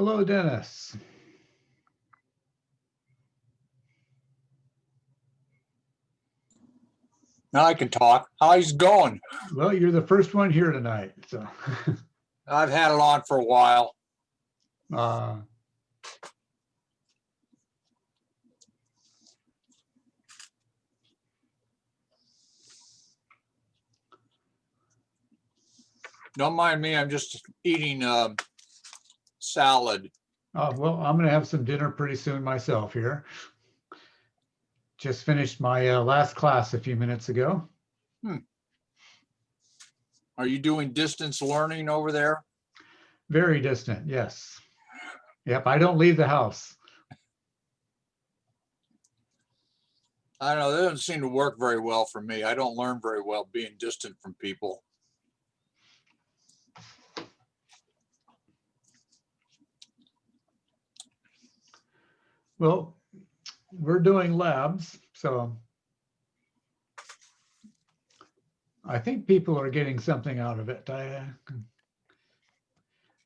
Hello, Dennis. Now I can talk. How's it going? Well, you're the first one here tonight, so I've had it on for a while. uh, Don't mind me. I'm just eating salad. well, I'm going to have some dinner pretty soon myself here. Just finished my last class a few minutes ago. Are you doing distance learning over there? Very distant, yes. Yep, I don't leave the house. I don't know. That doesn't seem to work very well for me. I don't learn very well being distant from people. Well, we're doing labs, so I think people are getting something out of it.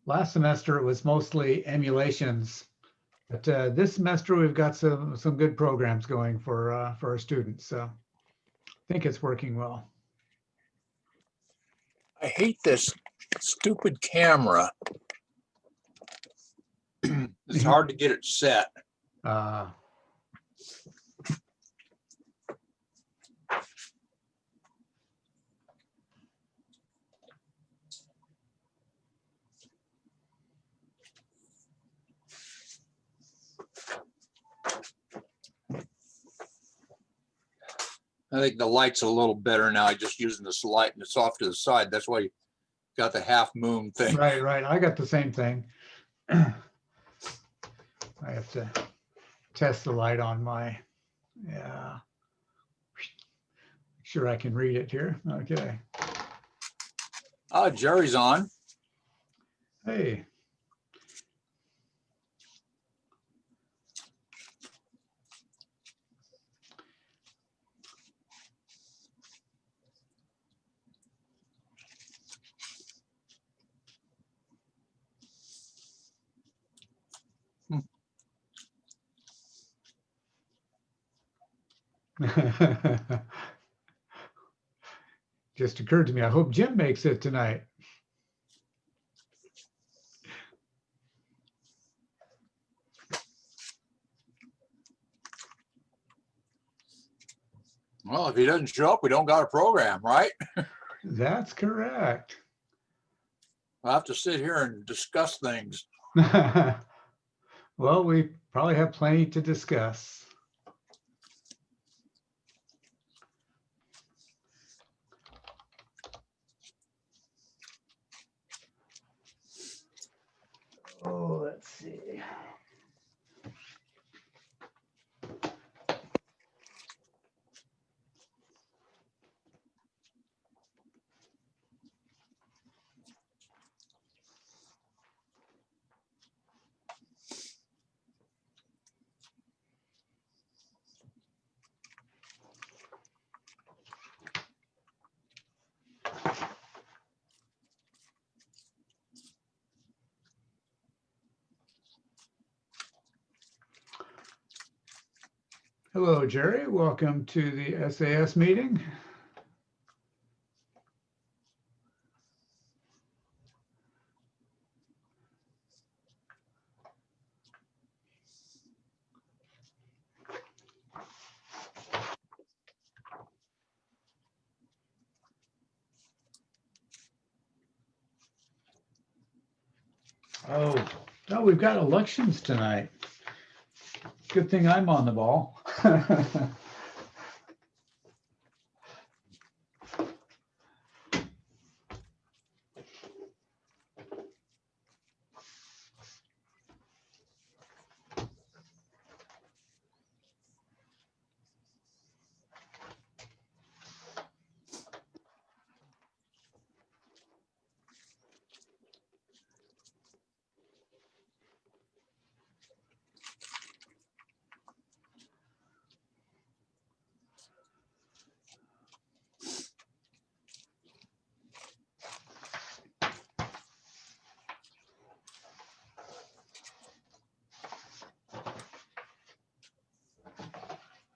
Last semester, it was mostly emulations, but this semester we've got some good programs going for our students. So I think it's working well. I hate this stupid camera. It's hard to get it set. I think the light's a little better now. I'm just using this light and it's off to the side. That's why you got the half moon thing. Right. I got the same thing. I have to test the light on my, yeah. Sure I can read it here. Okay. Oh, Jerry's on. Hey. Just occurred to me, I hope Jim makes it tonight. Well, if he doesn't show up, we don't got a program, right? That's correct. We'll have to sit here and discuss things. Well, we probably have plenty to discuss. Oh, let's see. Hello, Jerry. Welcome to the SAS meeting. Oh, we've got elections tonight. Good thing I'm on the ball.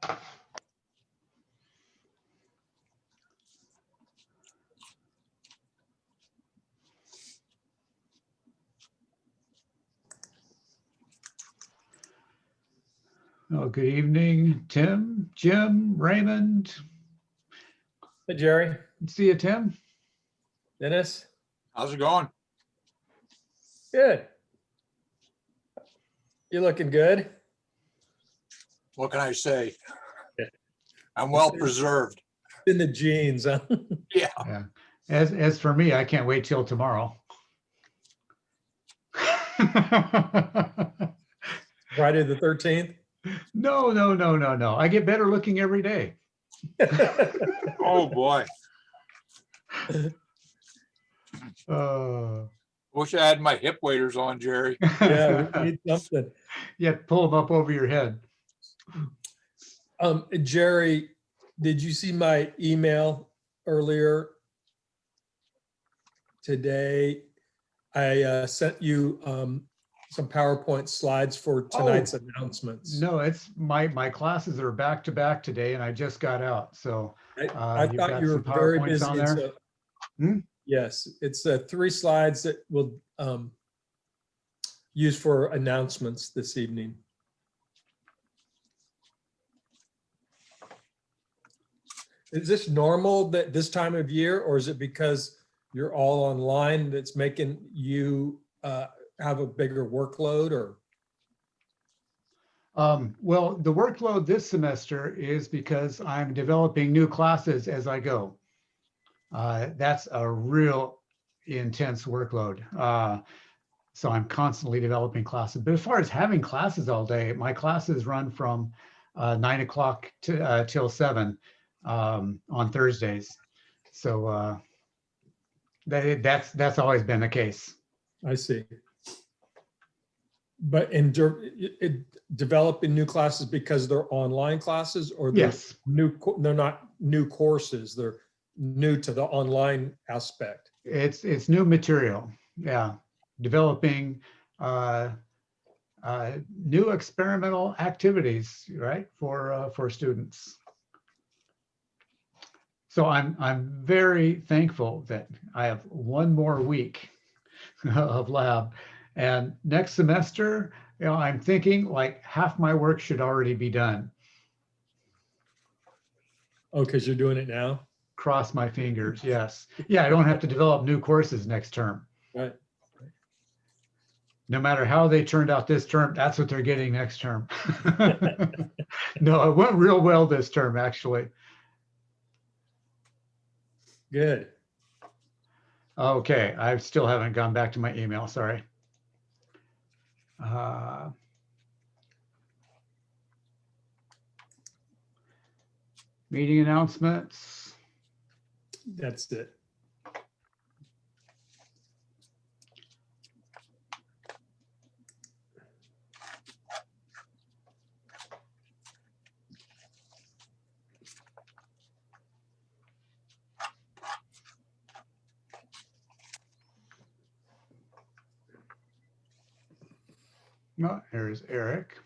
Oh, good evening, Tim, Jim, Raymond. Hey, Jerry, See you, Tim. Dennis, How's it going? good. You looking good? What can I say? Yeah. I'm well preserved. In the genes, huh? Yeah. Yeah. As for me, I can't wait till tomorrow. Friday the 13th. No. I get better looking every day. Oh, boy. Wish I had my hip waders on, Jerry. Yeah, we need something. Yeah, pull them up over your head. Jerry, did you see my email earlier today? I sent you some PowerPoint slides for tonight's announcements. No, it's my classes are back to back today, and I just got out. So I you've thought got you were some very PowerPoints busy. on there? Yes, it's 3 slides that we'll use for announcements this evening. Is this normal that this time of year, or is it because you're all online that's making you have a bigger workload? Or well, the workload this semester is because I'm developing new classes as I go. That's a real intense workload. So I'm constantly developing classes. But as far as having classes all day, my classes run from 9 o'clock to till 7 on Thursdays. So that's always been the case. I see. But developing new classes because they're online classes, or they're Yes. they're not new courses, they're new to the online aspect. It's new material. Yeah. Developing new experimental activities, right, for students. So I'm very thankful that I have one more week of lab, and next semester, I'm thinking like half my work should already be done. Oh, because you're doing it now? Cross my fingers. Yes. Yeah, I don't have to develop new courses next term. Right. No matter how they turned out this term, that's what they're getting next term. No, it went real well this term, actually. Good. Okay, I still haven't gone back to my email, sorry. Meeting announcements. That's it. No, there's Eric.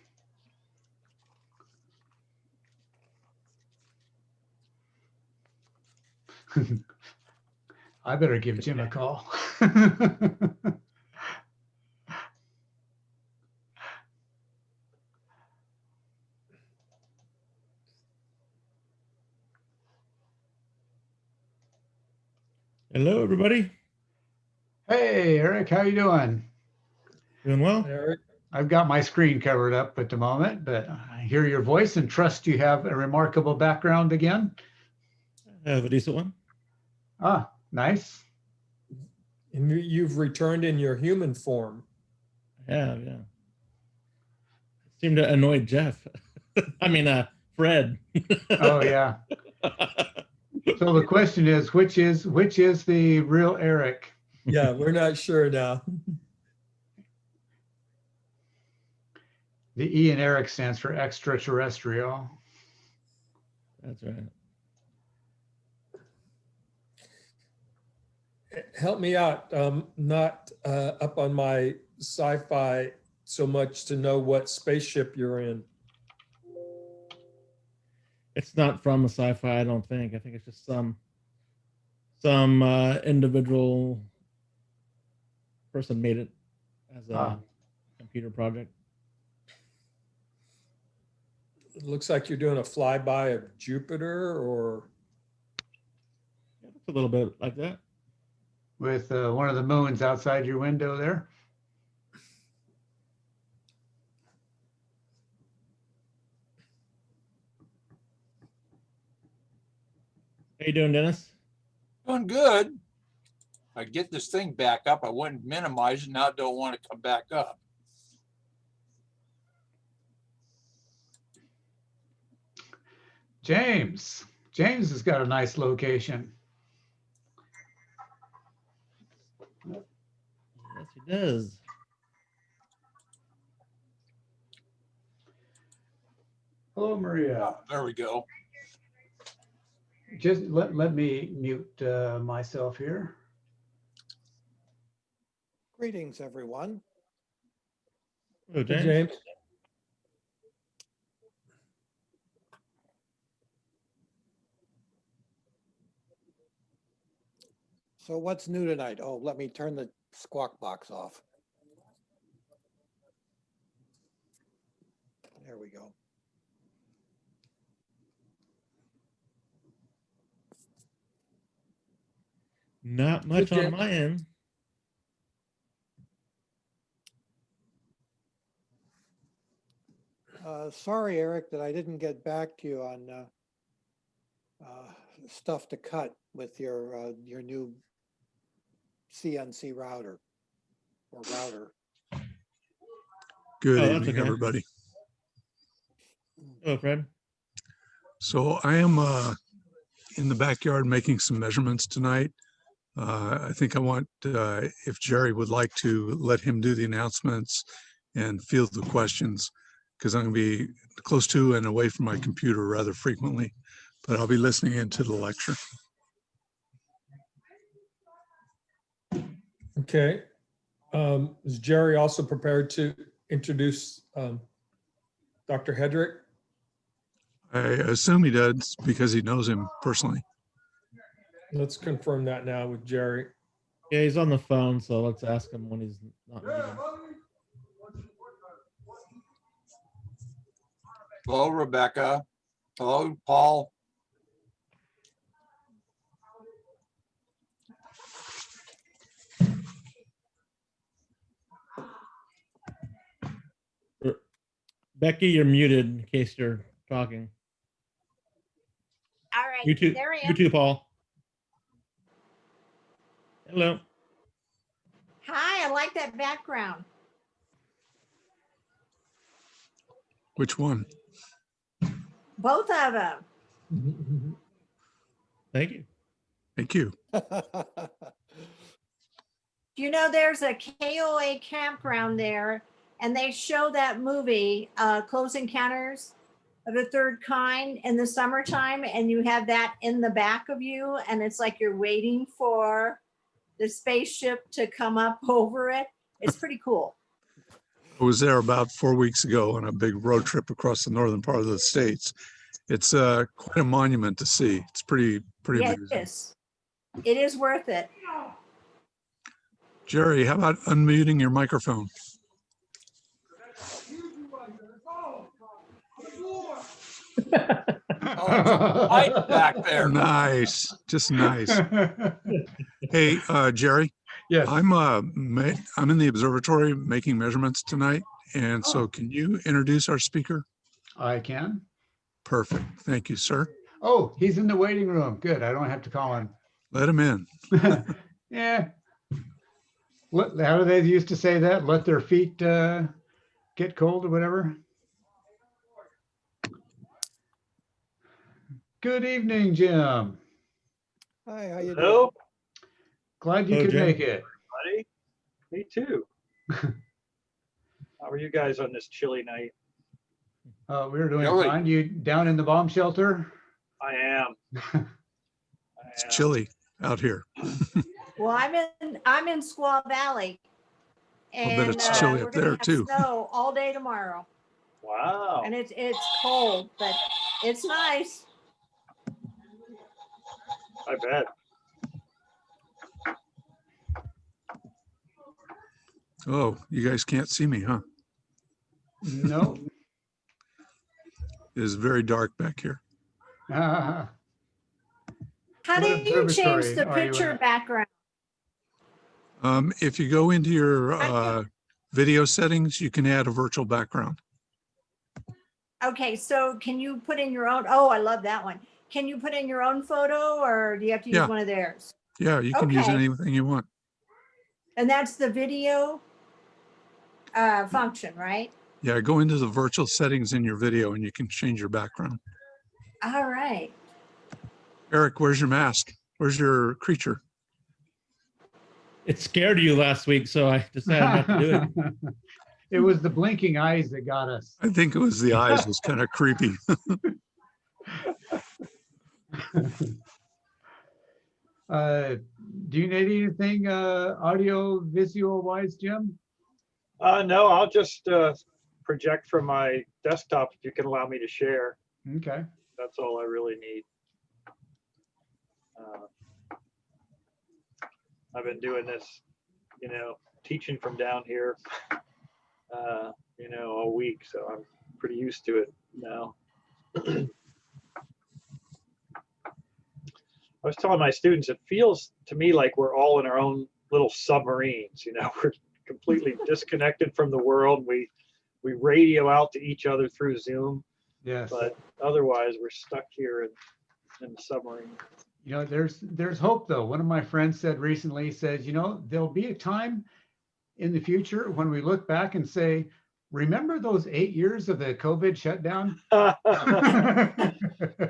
I better give Jim a call. Hello, everybody. Hey, Eric, how you doing? Doing well? Eric, I've got my screen covered up at the moment, but I hear your voice and trust you have a remarkable background again. I have a decent one. Ah, nice. and you've returned in your human form. I have, yeah. Seemed to annoy Jeff. I mean, Fred. Oh, yeah. So the question is, which is the real Eric? Yeah, we're not sure now. The E in Eric stands for extraterrestrial. That's right. Help me out. Not up on my sci-fi so much to know what spaceship you're in. It's not from a sci-fi, I don't think. I think it's just some individual person made it as a Ah. computer project. It looks like you're doing a flyby of Jupiter, or Yeah, it's a little bit like that. With one of the moons outside your window there. How you doing, Dennis? Doing good. I get this thing back up. I wouldn't minimize it. Now I don't want to come back up. James. James has got a nice location. Yes, he does. Hello, Maria. There we go. Just let me mute myself here. Greetings, everyone. Hello, Hey, James. James? So what's new tonight? Oh, let me turn the squawk box off. There we go. Not much Good, on James. my end. Sorry, Eric, that I didn't get back to you on stuff to cut with your new CNC router or router. Good Oh, that's evening, okay. everybody. Hello, Fred. So I am in the backyard making some measurements tonight. I think I want, if Jerry would like to let him do the announcements and field the questions, because I'm going to be close to and away from my computer rather frequently, but I'll be listening into the lecture. Okay. Is Jerry also prepared to introduce Dr. Hetrick? I assume he does because he knows him personally. Let's confirm that now with Jerry. Yeah, he's on the phone, so let's ask him when he's not muted. Hello, Rebecca. Hello, Paul. Becky, you're muted in case you're talking. All right, You too. there I You am. too, Paul. Hello. Hi, I like that background. Which one? Both of them. Thank you. Thank you. You know, there's a KOA campground there, and they show that movie, Close Encounters of the Third Kind, in the summertime, and you have that in the back of you, and it's like you're waiting for the spaceship to come up over it. It's pretty cool. I was there about 4 weeks ago on a big road trip across the northern part of the States. It's quite a monument to see. It's pretty Yeah, it amazing. is. It is worth it. Jerry, how about unmuting your microphone? Oh, there's a light back there. Nice, just nice. Hey, Jerry, Yes. I'm in the observatory making measurements tonight, and so can you introduce our speaker? I can. Perfect. Thank you, sir. Oh, he's in the waiting room. Good. I don't have to call him. Let him in. Yeah. How do they used to say that? Let their feet get cold or whatever. Good evening, Jim. Hi, how you doing? Hello, Glad you Hello, could Jim. make it. buddy. Me too. How are you guys on this chilly night? We were doing Really? fine. You down in the bomb shelter? I am. It's chilly out here. Well, I'm in Squaw Valley. I'll bet And it's chilly we're up gonna there have too. snow all day tomorrow. Wow. And it's cold, but It's nice. I bet. Oh, you guys can't see me, huh? No. It is very dark back here. How What do you change observatory the are you picture at? background? If you go into your I video settings, you can add a virtual background. Okay, so can you put in your own? Oh, I love that one. Can you put in your own photo or do you have to use Yeah. one of theirs? Yeah, you can use Okay. anything you want. And that's the video function, right? Yeah, go into the virtual settings in your video and you can change your background. All right. Eric, where's your mask? Where's your creature? It scared you last week, so I decided not to do it. It was the blinking eyes that got us. I think it was the eyes was kind of creepy. Do you need anything audio visual wise, Jim? No, I'll just project from my desktop if you can allow me to share. Okay. That's all I really need. I've been doing this, teaching from down here, all week, so I'm pretty used to it now. I was telling my students, it feels to me like we're all in our own little submarines. We're completely disconnected from the world. We radio out to each other through Zoom, Yes. but otherwise we're stuck here in the submarine. There's hope though. One of my friends said recently, says, there'll be a time in the future when we look back and say, remember those 8 years of the COVID shutdown?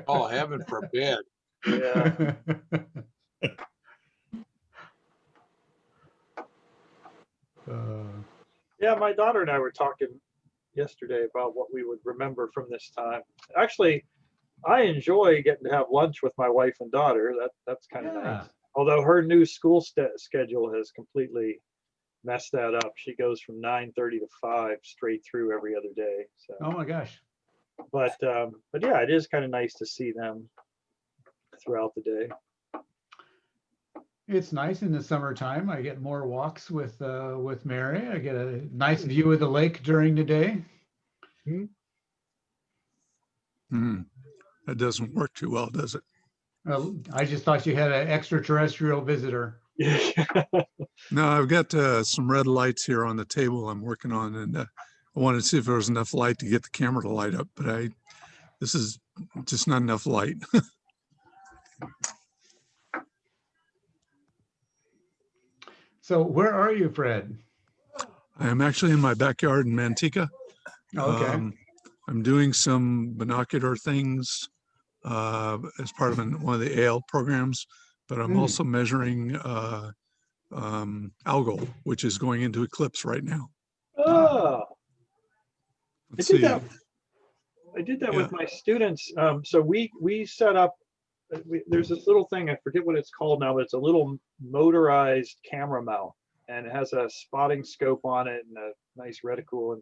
Oh, heaven forbid. Yeah. Yeah, my daughter and I were talking yesterday about what we would remember from this time. Actually, I enjoy getting to have lunch with my wife and daughter. That's kind of nice. Although her new school schedule has completely messed that up. She goes from 9:30 to 5 straight through every other day. So, Oh my gosh. but yeah, it is kind of nice to see them throughout the day. It's nice in the summertime. I get more walks with Mary. I get a nice view of the lake during the day. That doesn't work too well, does it? I just thought you had an extraterrestrial visitor. No, I've got some red lights here on the table I'm working on, and I wanted to see if there was enough light to get the camera to light up, but this is just not enough light. So where are you, Fred? I am actually in my backyard in Manteca. Okay. I'm doing some binocular things as part of one of the AL programs, but I'm also measuring algal, which is going into eclipse right now. Oh, Let's I did see. that. I did that Yeah. with my students. So we set up. There's this little thing, I forget what it's called now, but it's a little motorized camera mount, and it has a spotting scope on it and a nice reticle.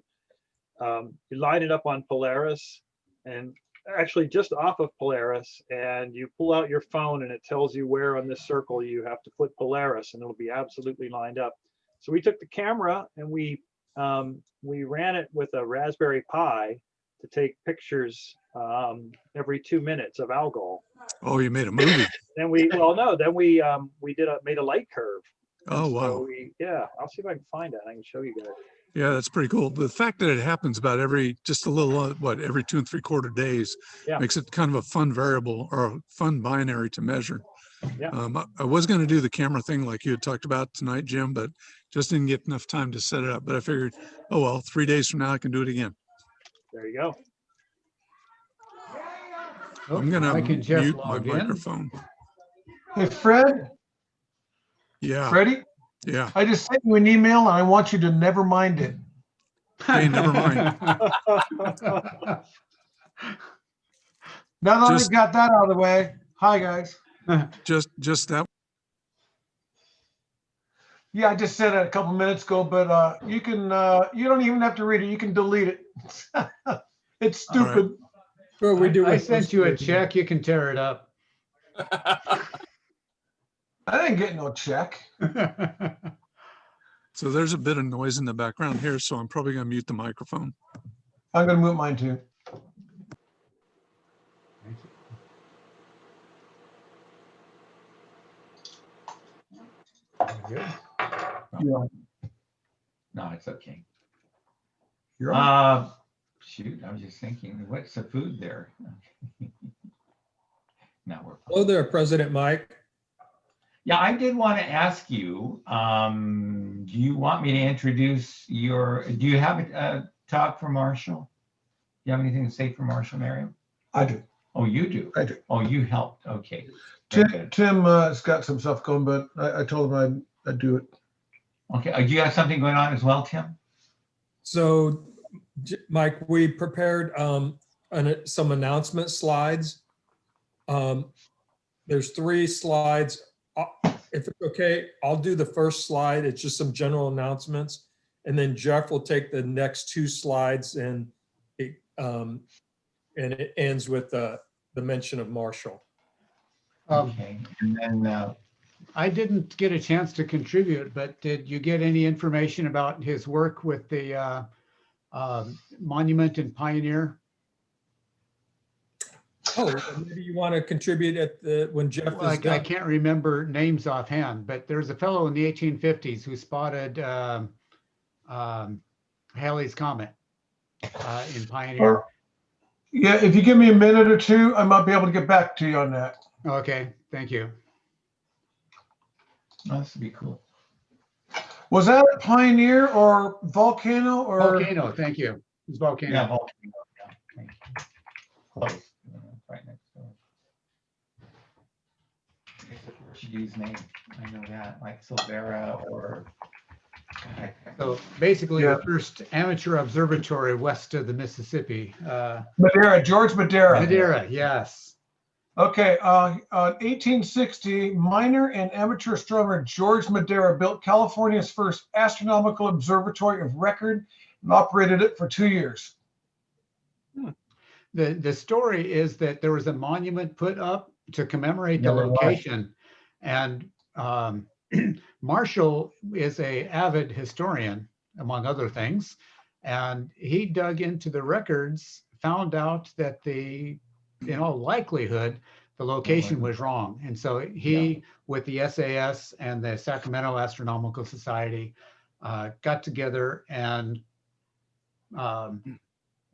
And you line it up on Polaris, and actually just off of Polaris, and you pull out your phone, and it tells you where on this circle you have to put Polaris, and it'll be absolutely lined up. So we took the camera and we ran it with a Raspberry Pi to take pictures every 2 minutes of algal. Oh, you made a movie. Then made a light curve. Oh, And wow. So I'll see if I can find it. I can show you guys. Yeah, that's pretty cool. The fact that it happens about every 2 3/4 days Yeah. makes it kind of a fun variable or a fun binary to measure. Yeah. I was going to do the camera thing like you had talked about tonight, Jim, but just didn't get enough time to set it up. But I figured, oh, well, 3 days from now, I can do it again. There you go. I'm going Mike to and Jeff mute my logged in. microphone. Hey, Fred, Yeah. Freddie, Yeah. I just sent you an email and I want you to never mind it. Hey, never mind. Now that Just- I've got that out of the way, hi, guys. Just that. Yeah, I just said it a couple minutes ago, but you can, you don't even have to read it. You can delete it. It's All right. stupid. Well, we do. I with sent you a most- check. You can tear it up. I didn't get no check. So there's a bit of noise in the background here, so I'm probably gonna mute the microphone. I'm gonna mute mine too. Good. Yeah. No, it's okay. You're on. Shoot, I was just thinking, what's the food there? Now we're. Hello there, President Mike. Yeah, I did want to ask you, do you want me to introduce do you have a talk for Marshall? Do you have anything to say for Marshall, Miriam? I do. Oh, you do? I do. Oh, you helped. Okay. Very good. Tim has got some stuff going, but I told him I'd do it. Okay. Do you have something going on as well, Tim? So, Mike, we prepared some announcement slides. There's 3 slides. If it's okay, I'll do the first slide. It's just some general announcements. And then Jeff will take the next 2 slides and it ends with the mention of Marshall. Okay. And then, I didn't get a chance to contribute, but did you get any information about his work with the monument in Pioneer? Oh, maybe you want to contribute when Jeff Well, is I done. can't remember names offhand, but there's a fellow in the 1850s who spotted Halley's Comet in Pioneer. Yeah, if you give me a minute or two, I might be able to get back to you on that. Okay, thank you. oh, this would be cool. Was that Pioneer or Volcano or? Volcano, thank you. It's Volcano. Yeah, volcano. Yeah, thank you. Close. Right next door. It's a Portuguese name. I know that, like Silveira or. So basically, Yeah. the first amateur observatory west of the Mississippi. Madeira, George Madeira. Madeira, yes. Okay, 1860, minor and amateur astronomer George Madeira built California's first astronomical observatory of record and operated it for 2 years. The story is that there was a monument put up to commemorate the Yeah, there was. location. And Marshall is a avid historian, among other things. And he dug into the records, found out that in all likelihood, the location was wrong. And so he, with the SAS and the Sacramento Astronomical Society, got together and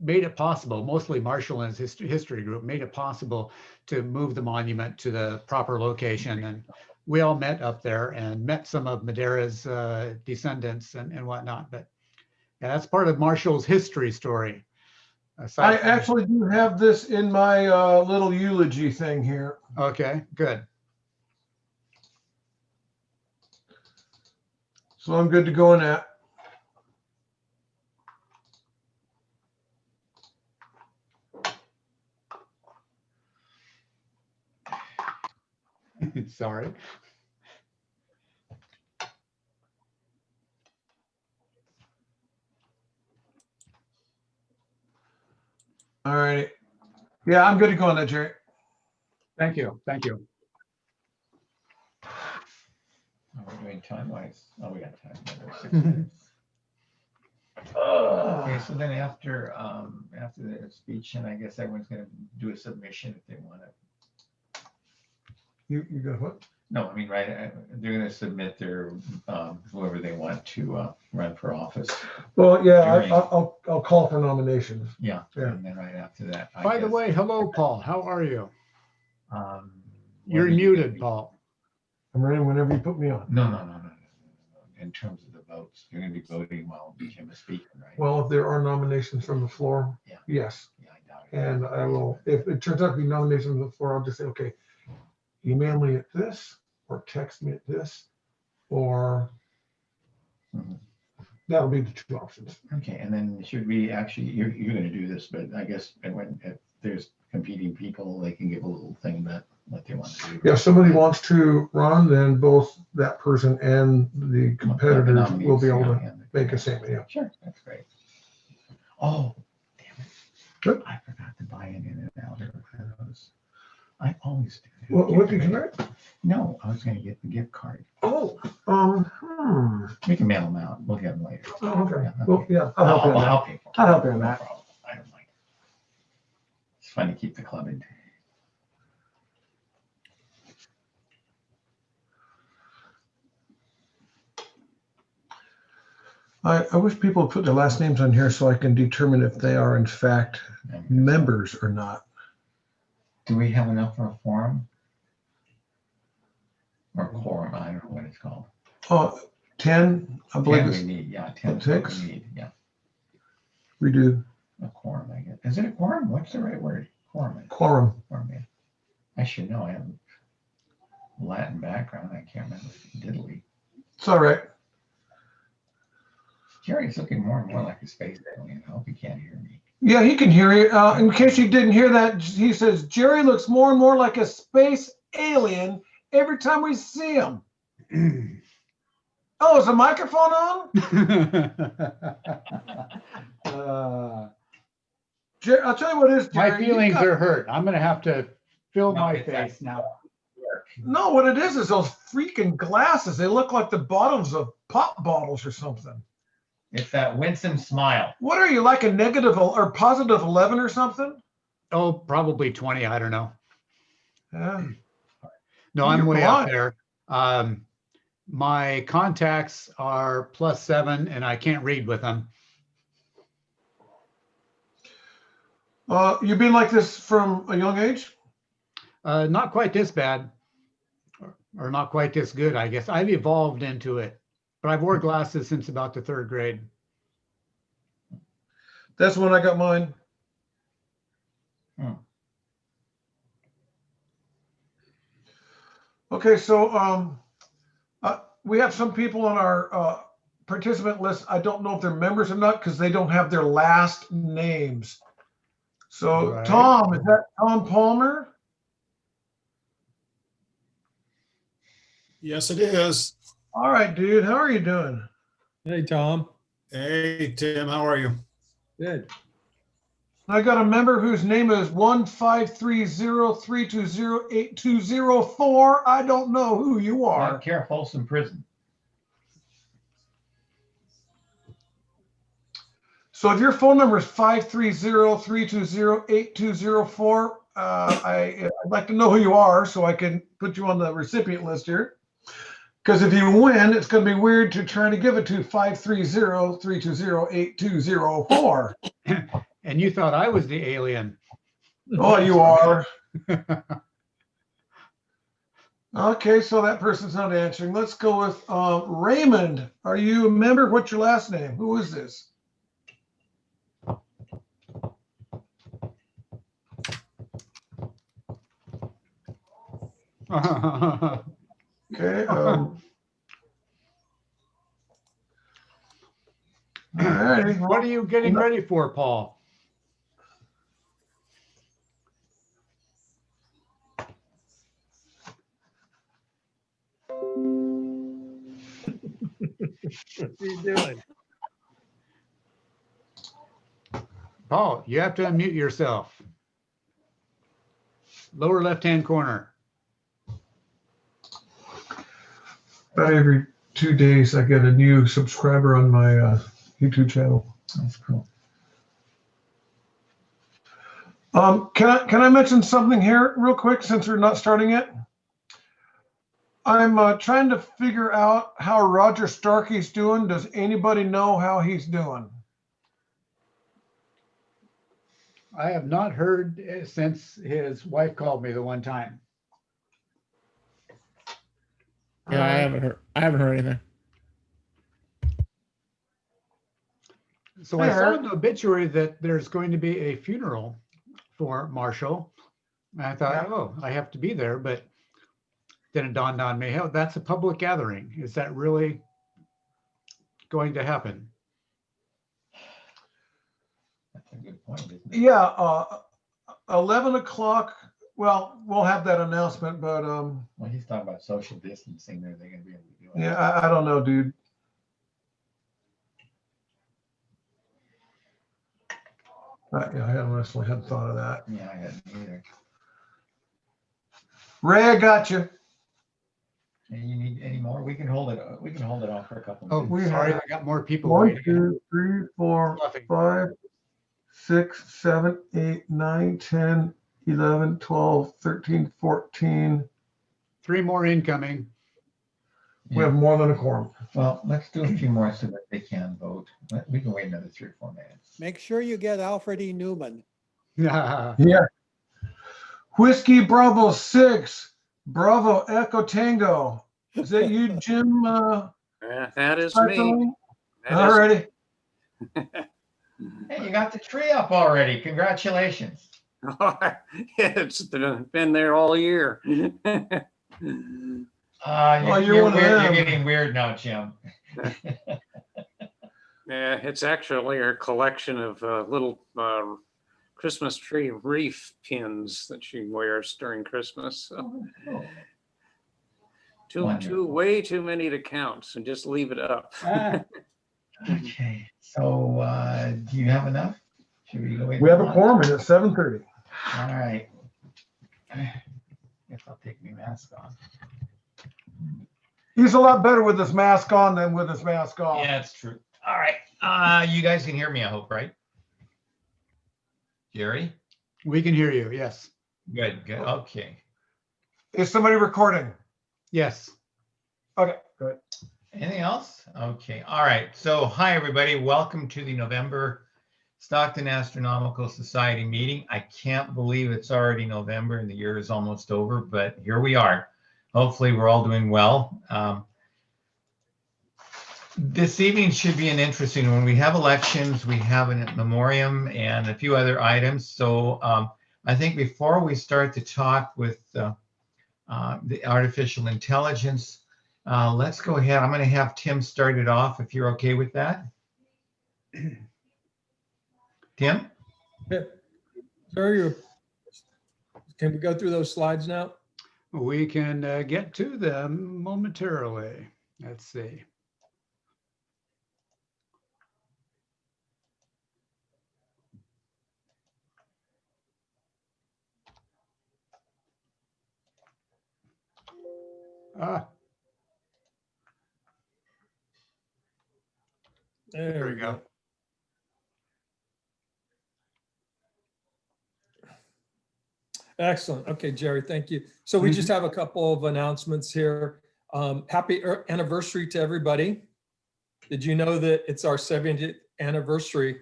made it possible, mostly Marshall and his history group, made it possible to move the monument to the proper location. And we all met up there and met some of Madeira's descendants and whatnot. But yeah, that's part of Marshall's history story. I actually do have this in my little eulogy thing here. Okay, good. So I'm good to go on that. Sorry. All right. Yeah, I'm good to go on that, Jerry. Thank you. Thank you. Oh, we're doing time wise. Oh, we got time. Another 6 minutes. Okay, so then after the speech, and I guess everyone's gonna do a submission if they want it. You got what? No, I mean, right, they're gonna submit their, whoever they want to run for office. Well, yeah, During- I'll call for nominations. Yeah, Yeah. and then right after that. I By the guess, way, hello, Paul. How are you? what You're do you muted, think? Paul. I'm ready whenever you put me on. No. In terms of the votes, you're gonna be voting while Jim is speaking, right? Well, if there are nominations from the floor, Yeah. yes. Yeah, I doubt it. And I will, if it turns out to be nominations from the floor, I'll just say, okay, email me at this or text me at this, or Mhm. that'll be the 2 options. Okay, and then should we actually, you're gonna do this, but I guess if there's competing people, they can give a little thing about what they want to do. Yeah, if somebody wants to run, then both that person and the competitors will nominees, be able yeah, to and make a statement, yeah. Sure, that's great. Oh, damn it. Good. I forgot to buy an in and out of those. I always do. that. What did you write? No, I was gonna get the gift card. Oh, We can mail them out. We'll get them later. Oh, okay. Yeah, Well, yeah, I'll help you on that. I'll pay for it. I'll help you on No that. problem. I don't mind. It's fun to keep the club in. I wish people would put their last names on here so I can determine if they are in fact members or not. Do we have enough for a forum? Or quorum? I don't know what it's called. 10, I believe 10 we it's, need, yeah, 10 is what Six? we need, yeah. we do A quorum, I guess. Is it a quorum? What's the right word? Quorum. quorum. Quorum, yeah. I should know. I have a Latin background. I can't remember diddly. It's all right. Jerry's looking more and more like a space alien. I hope he can't hear me. Yeah, he can hear you. In case you didn't hear that, he says, Jerry looks more and more like a space alien every time we see him. Oh, is the microphone on? Jerry, I'll tell you what it is, Jerry. My feelings You got- are hurt. I'm gonna have to fill No, my it's that- face now. No, what it is those freaking glasses. They look like the bottoms of pop bottles or something. It's that winsome smile. What are you, like a negative or positive 11 or something? Oh, probably 20. I don't know. Yeah. No, I'm You're way out blind. there. My contacts are +7 and I can't read with them. You've been like this from a young age? Not quite this bad or not quite this good, I guess. I've evolved into it, but I've wore glasses since about the 3rd grade. That's when I got mine. Okay, so we have some people on our participant list. I don't know if they're members or not because they don't have their last names. So Right. Tom, is that Tom Palmer? Yes, it is. All right, dude. How are you doing? Hey, Tom. Hey, Tim, how are you? Good. I got a member whose name is 15303208204. I don't know who you are. Care Folsom Prison. So if your phone number is 530-320-8204, I'd like to know who you are so I can put you on the recipient list here. Because if you win, it's going to be weird to try to give it to 530-320-8204. And you thought I was the alien. Oh, you are. Okay, so that person's not answering. Let's go with Raymond. Are you a member? What's your last name? Who is this? Okay. All righty. What are you getting ready for, Paul? What are you doing? Paul, you have to unmute yourself. Lower left-hand corner. About every 2 days, I get a new subscriber on my YouTube channel. That's cool. Can I mention something here real quick since we're not starting it? I'm trying to figure out how Roger Starkey's doing. Does anybody know how he's doing? I have not heard since his wife called me the one time. Yeah, I haven't heard anything. So I saw in the obituary that there's going to be a funeral for Marshall. And I thought, oh, I have to be there, but then it dawned on me, oh, that's a public gathering. Is that really going to happen? That's a good point, isn't it? Yeah, 11 o'clock. Well, we'll have that announcement, but Well, he's talking about social distancing. Are they going to be able to do it? yeah, I don't know, dude. Yeah, I honestly hadn't thought of that. Yeah, I hadn't either. Ray, I got you. And you need any more? We can hold it. We can hold it off for a couple Oh, minutes. We sorry, have I got more people 1, waiting. 2, 3, 4, Fluffy. 5, 6, 7, 8, 9, 10, 11, 12, 13, 14. 3 more incoming. We have more than a quorum. Well, let's do a few more so that they can vote. We can wait another 3 or 4 minutes. Make sure you get Alfred E. Newman. Yeah. Yeah. Whiskey Bravo 6, Bravo Echo Tango. Is that you, Jim? That is me. All righty. Hey, you got the tree up already. Congratulations. It's been there all year. You're one of weird. You're them. getting weird now, Jim. Yeah, it's actually a collection of little Christmas tree wreath pins that she wears during Christmas. So way too many to count, so just leave it up. Okay. So do you have enough? Should we go? We have a quorum and it's 7:30. All right. Guess I'll take my mask off. He's a lot better with his mask on than with his mask off. Yeah, that's true. All right. You guys can hear me, I hope, right? Jerry? We can hear you. Yes. Good, good. Okay. Is somebody recording? Yes. Okay, good. Anything else? Okay. All right. So, hi, everybody. Welcome to the November Stockton Astronomical Society meeting. I can't believe it's already November and the year is almost over, but here we are. Hopefully, we're all doing well. This evening should be an interesting one. We have elections, we have a memoriam, and a few other items. So I think before we start to talk with the artificial intelligence, let's go ahead. I'm going to have Tim start it off if you're okay with that. Tim? Yeah. Sorry, can we go through those slides now? We can get to them momentarily. Let's see. There we go. Excellent. Okay, Jerry, thank you. So we just have a couple of announcements here. Happy anniversary to everybody. Did you know that it's our 70th anniversary?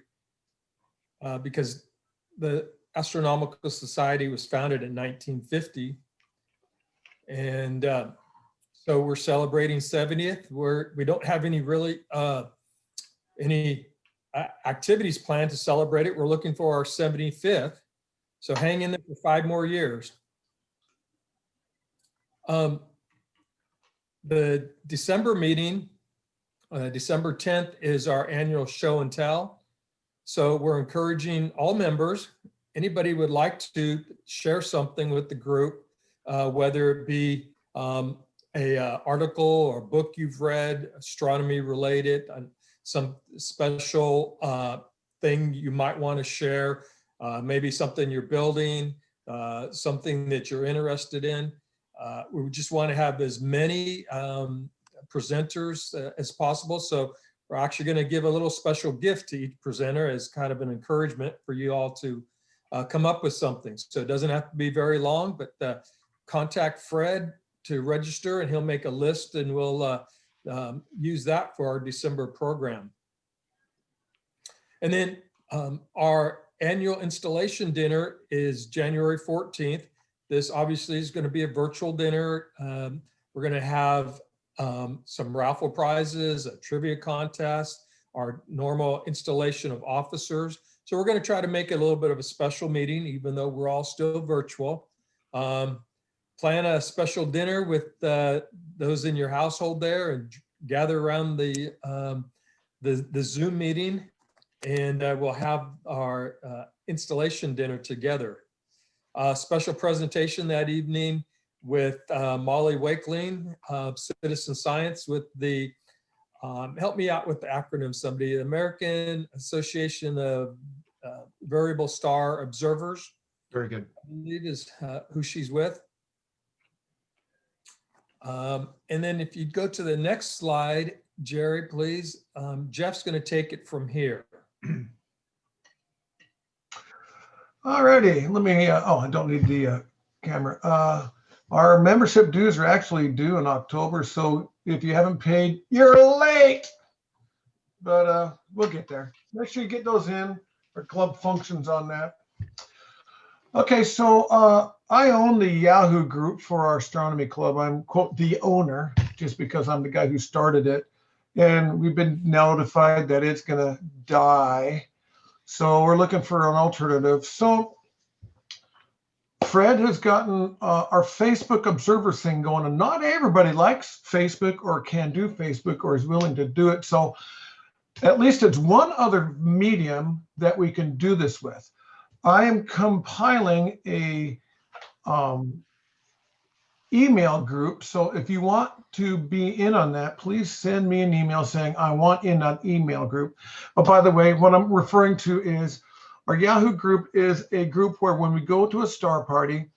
Because the Astronomical Society was founded in 1950. And so we're celebrating 70th. We don't have any really any activities planned to celebrate it. We're looking for our 75th. So hang in there for 5 more years. The December meeting, December 10th, is our annual show and tell. So we're encouraging all members, anybody would like to share something with the group, whether it be a article or book you've read, astronomy related, some special thing you might want to share, maybe something you're building, something that you're interested in. We just want to have as many presenters as possible. So we're actually going to give a little special gift to each presenter as kind of an encouragement for you all to come up with something. So it doesn't have to be very long, but contact Fred to register and he'll make a list and we'll use that for our December program. And then our annual installation dinner is January 14th. This obviously is going to be a virtual dinner. We're going to have some raffle prizes, a trivia contest, our normal installation of officers. So we're going to try to make it a little bit of a special meeting, even though we're all still virtual. Plan a special dinner with those in your household there and gather around the Zoom meeting, and we'll have our installation dinner together. Special presentation that evening with Molly Wakeling, Citizen Science, with the, help me out with the acronym, somebody, American Association of variable star observers, Very good. I believe is who she's with. And then if you go to the next slide, Jerry, please. Jeff's going to take it from here. All righty, let me, oh, I don't need the camera. Our membership dues are actually due in October, so if you haven't paid, you're late. But we'll get there. Make sure you get those in. Our club functions on that. Okay, so I own the Yahoo group for our astronomy club. I'm, quote, the owner, just because I'm the guy who started it. And we've been notified that it's going to die. So we're looking for an alternative. So Fred has gotten our Facebook observer thing going, and not everybody likes Facebook or can do Facebook or is willing to do it. So at least it's one other medium that we can do this with. I am compiling a email group. So if you want to be in on that, please send me an email saying I want in that email group. But by the way, what I'm referring to is our Yahoo group is a group where when we go to a star party,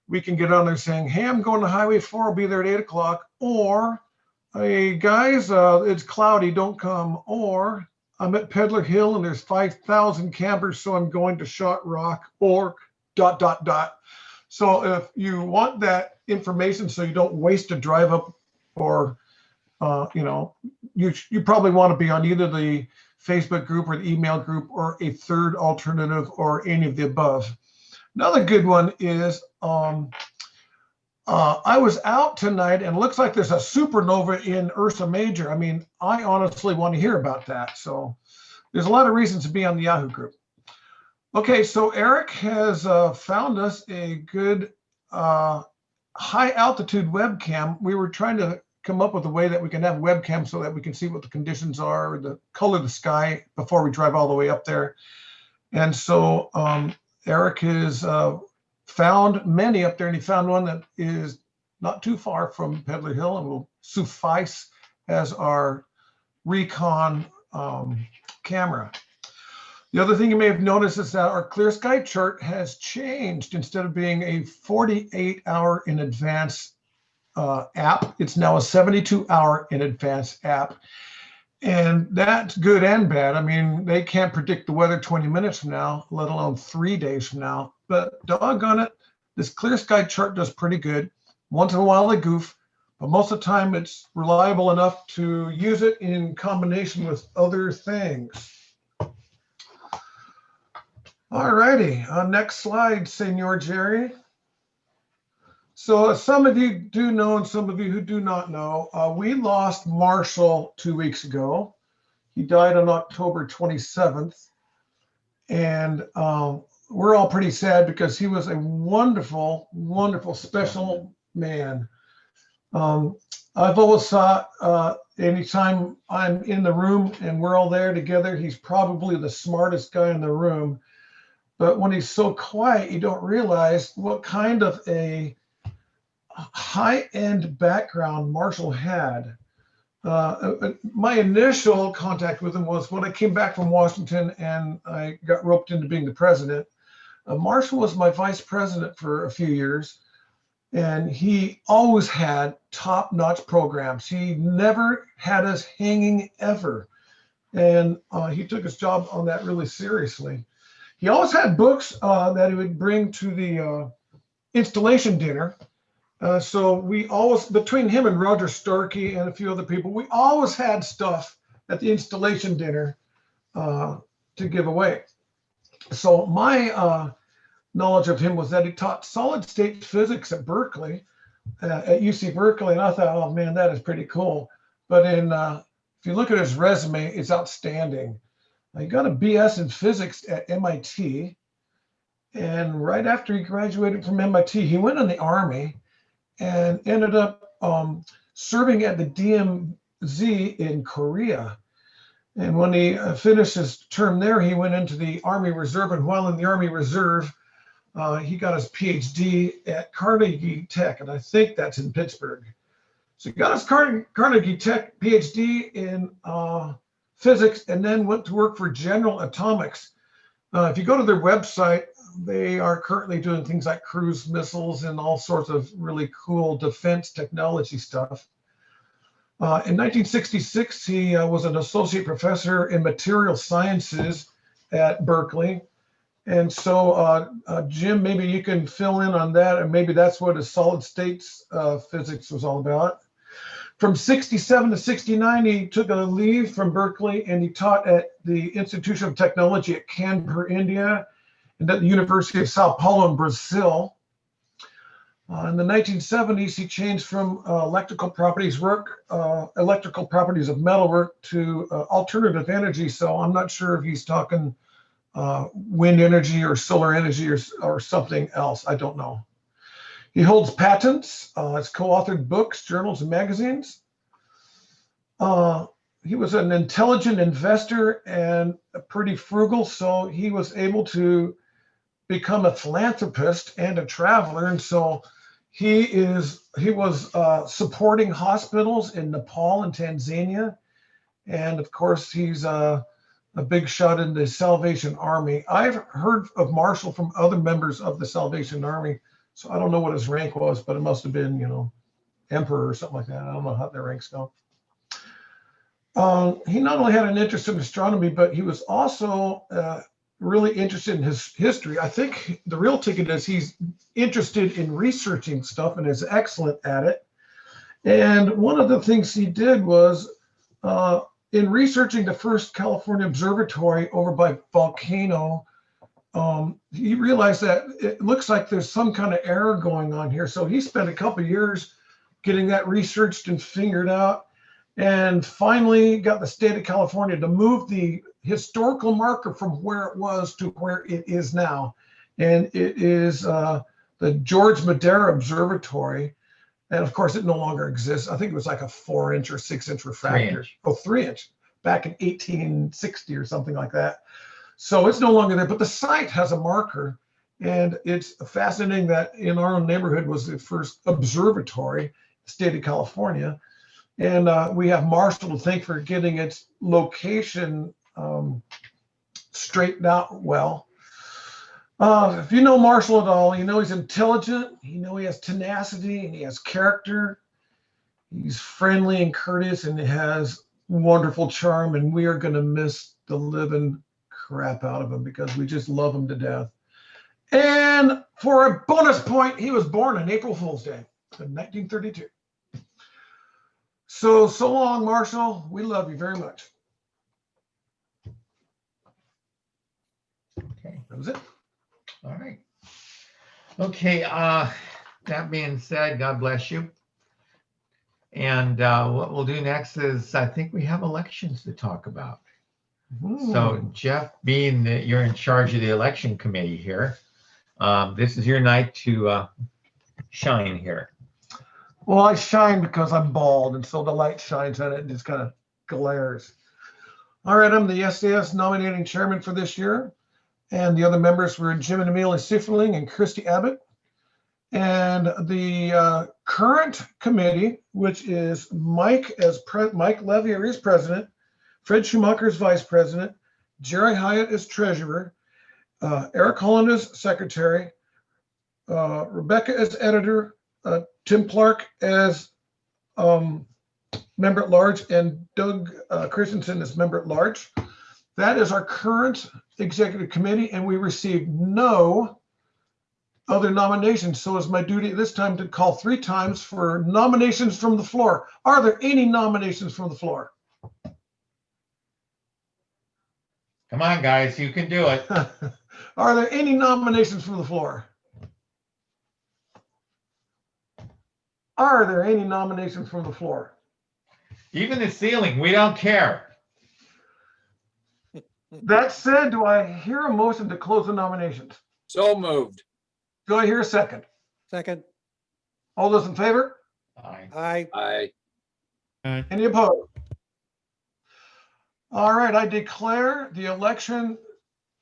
we can get on there saying, hey, I'm going to Highway 4, I'll be there at 8 o'clock. Or, hey, guys, it's cloudy, don't come. Or, I'm at Peddler Hill and there's 5,000 campers, so I'm going to Shot Rock, or ... So if you want that information so you don't waste a drive up, or you probably want to be on either the Facebook group or the email group or a third alternative or any of the above. Another good one is I was out tonight and it looks like there's a supernova in Ursa Major. I mean, I honestly want to hear about that. So there's a lot of reasons to be on the Yahoo group. Okay, so Eric has found us a good high altitude webcam. We were trying to come up with a way that we can have webcam so that we can see what the conditions are, the color of the sky before we drive all the way up there. And so Eric has found many up there, and he found one that is not too far from Peddler Hill and will suffice as our recon camera. The other thing you may have noticed is that our clear sky chart has changed. Instead of being a 48-hour in advance app, it's now a 72-hour in advance app. And that's good and bad. I mean, they can't predict the weather 20 minutes from now, let alone 3 days from now. But doggone it, this clear sky chart does pretty good. Once in a while they goof, but most of the time it's reliable enough to use it in combination with other things. All righty, next slide, Senor Jerry. So some of you do know, and some of you who do not know, we lost Marshall 2 weeks ago. He died on October 27th. And we're all pretty sad because he was a wonderful, wonderful, special man. I've always thought anytime I'm in the room and we're all there together, he's probably the smartest guy in the room. But when he's so quiet, you don't realize what kind of a high-end background Marshall had. My initial contact with him was when I came back from Washington and I got roped into being the president. Marshall was my vice president for a few years, and he always had top-notch programs. He never had us hanging ever, and he took his job on that really seriously. He always had books that he would bring to the installation dinner. So we always, between him and Roger Starkey and a few other people, we always had stuff at the installation dinner to give away. So my knowledge of him was that he taught solid state physics at Berkeley, at UC Berkeley. And I thought, oh man, that is pretty cool. But if you look at his resume, it's outstanding. He got a BS in physics at MIT. And right after he graduated from MIT, he went in the Army and ended up serving at the DMZ in Korea. And when he finished his term there, he went into the Army Reserve. And while in the Army Reserve, he got his PhD at Carnegie Tech. And I think that's in Pittsburgh. So he got his Carnegie Tech PhD in physics and then went to work for General Atomics. If you go to their website, they are currently doing things like cruise missiles and all sorts of really cool defense technology stuff. In 1966, he was an associate professor in material sciences at Berkeley. And so, Jim, maybe you can fill in on that, and maybe that's what his solid states physics was all about. From 67 to 69, he took a leave from Berkeley and he taught at the Institution of Technology at Canberra, India, and at the University of Sao Paulo in Brazil. In the 1970s, he changed from electrical properties of metal work to alternative energy. So I'm not sure if he's talking wind energy or solar energy or something else. I don't know. He holds patents. Has co-authored books, journals, and magazines. He was an intelligent investor and pretty frugal, so he was able to become a philanthropist and a traveler. And so he was supporting hospitals in Nepal and Tanzania. And of course, he's a big shot in the Salvation Army. I've heard of Marshall from other members of the Salvation Army. So I don't know what his rank was, but it must have been, emperor or something like that. I don't know how their ranks go. He not only had an interest in astronomy, but he was also really interested in his history. I think the real ticket is he's interested in researching stuff and is excellent at it. And one of the things he did was in researching the first California observatory over by Volcano, he realized that it looks like there's some kind of error going on here. So he spent a couple of years getting that researched and figured out, and finally got the state of California to move the historical marker from where it was to where it is now. And it is the George Madera Observatory. And of course, it no longer exists. I think it was like a 4-inch or 6-inch refractor. 3-inch. Oh, 3-inch back in 1860 or something like that. So it's no longer there, but the site has a marker. And it's fascinating that in our own neighborhood was the first observatory, state of California. And we have Marshall to thank for getting its location straightened out well. If you know Marshall at all, you know he's intelligent, you know he has tenacity, and he has character. He's friendly and courteous, and he has wonderful charm, and we are going to miss the living crap out of him because we just love him to death. And for a bonus point, he was born on April Fool's Day in 1932. So long, Marshall. We love you very much. Okay, That was it. all right. Okay, that being said, God bless you. And what we'll do next is, I think we have elections to talk about. So Jeff, being that you're in charge of the election committee here, this is your night to shine here. Well, I shine because I'm bald, and so the light shines on it and just kind of glares. All right, I'm the SAS nominating chairman for this year, and the other members were Jim and Amelia Sifferling and Christy Abbott. And the current committee, which is Mike Levier is president, Fred Schumacher is vice president, Jerry Hyatt is treasurer, Eric Holland is secretary, Rebecca is editor, Tim Clark as member at large, and Doug Christensen as member at large. That is our current executive committee, and we received no other nominations. So it's my duty at this time to call 3 times for nominations from the floor. Are there any nominations from the floor? Come on, guys, you can do it. Are there any nominations from the floor? Are there any nominations from the floor? Even the ceiling, we don't care. That said, do I hear a motion to close the nominations? So moved. Do I hear a second? Second. All those in favor? Aye. Aye. Aye. Any opposed? All right, I declare the election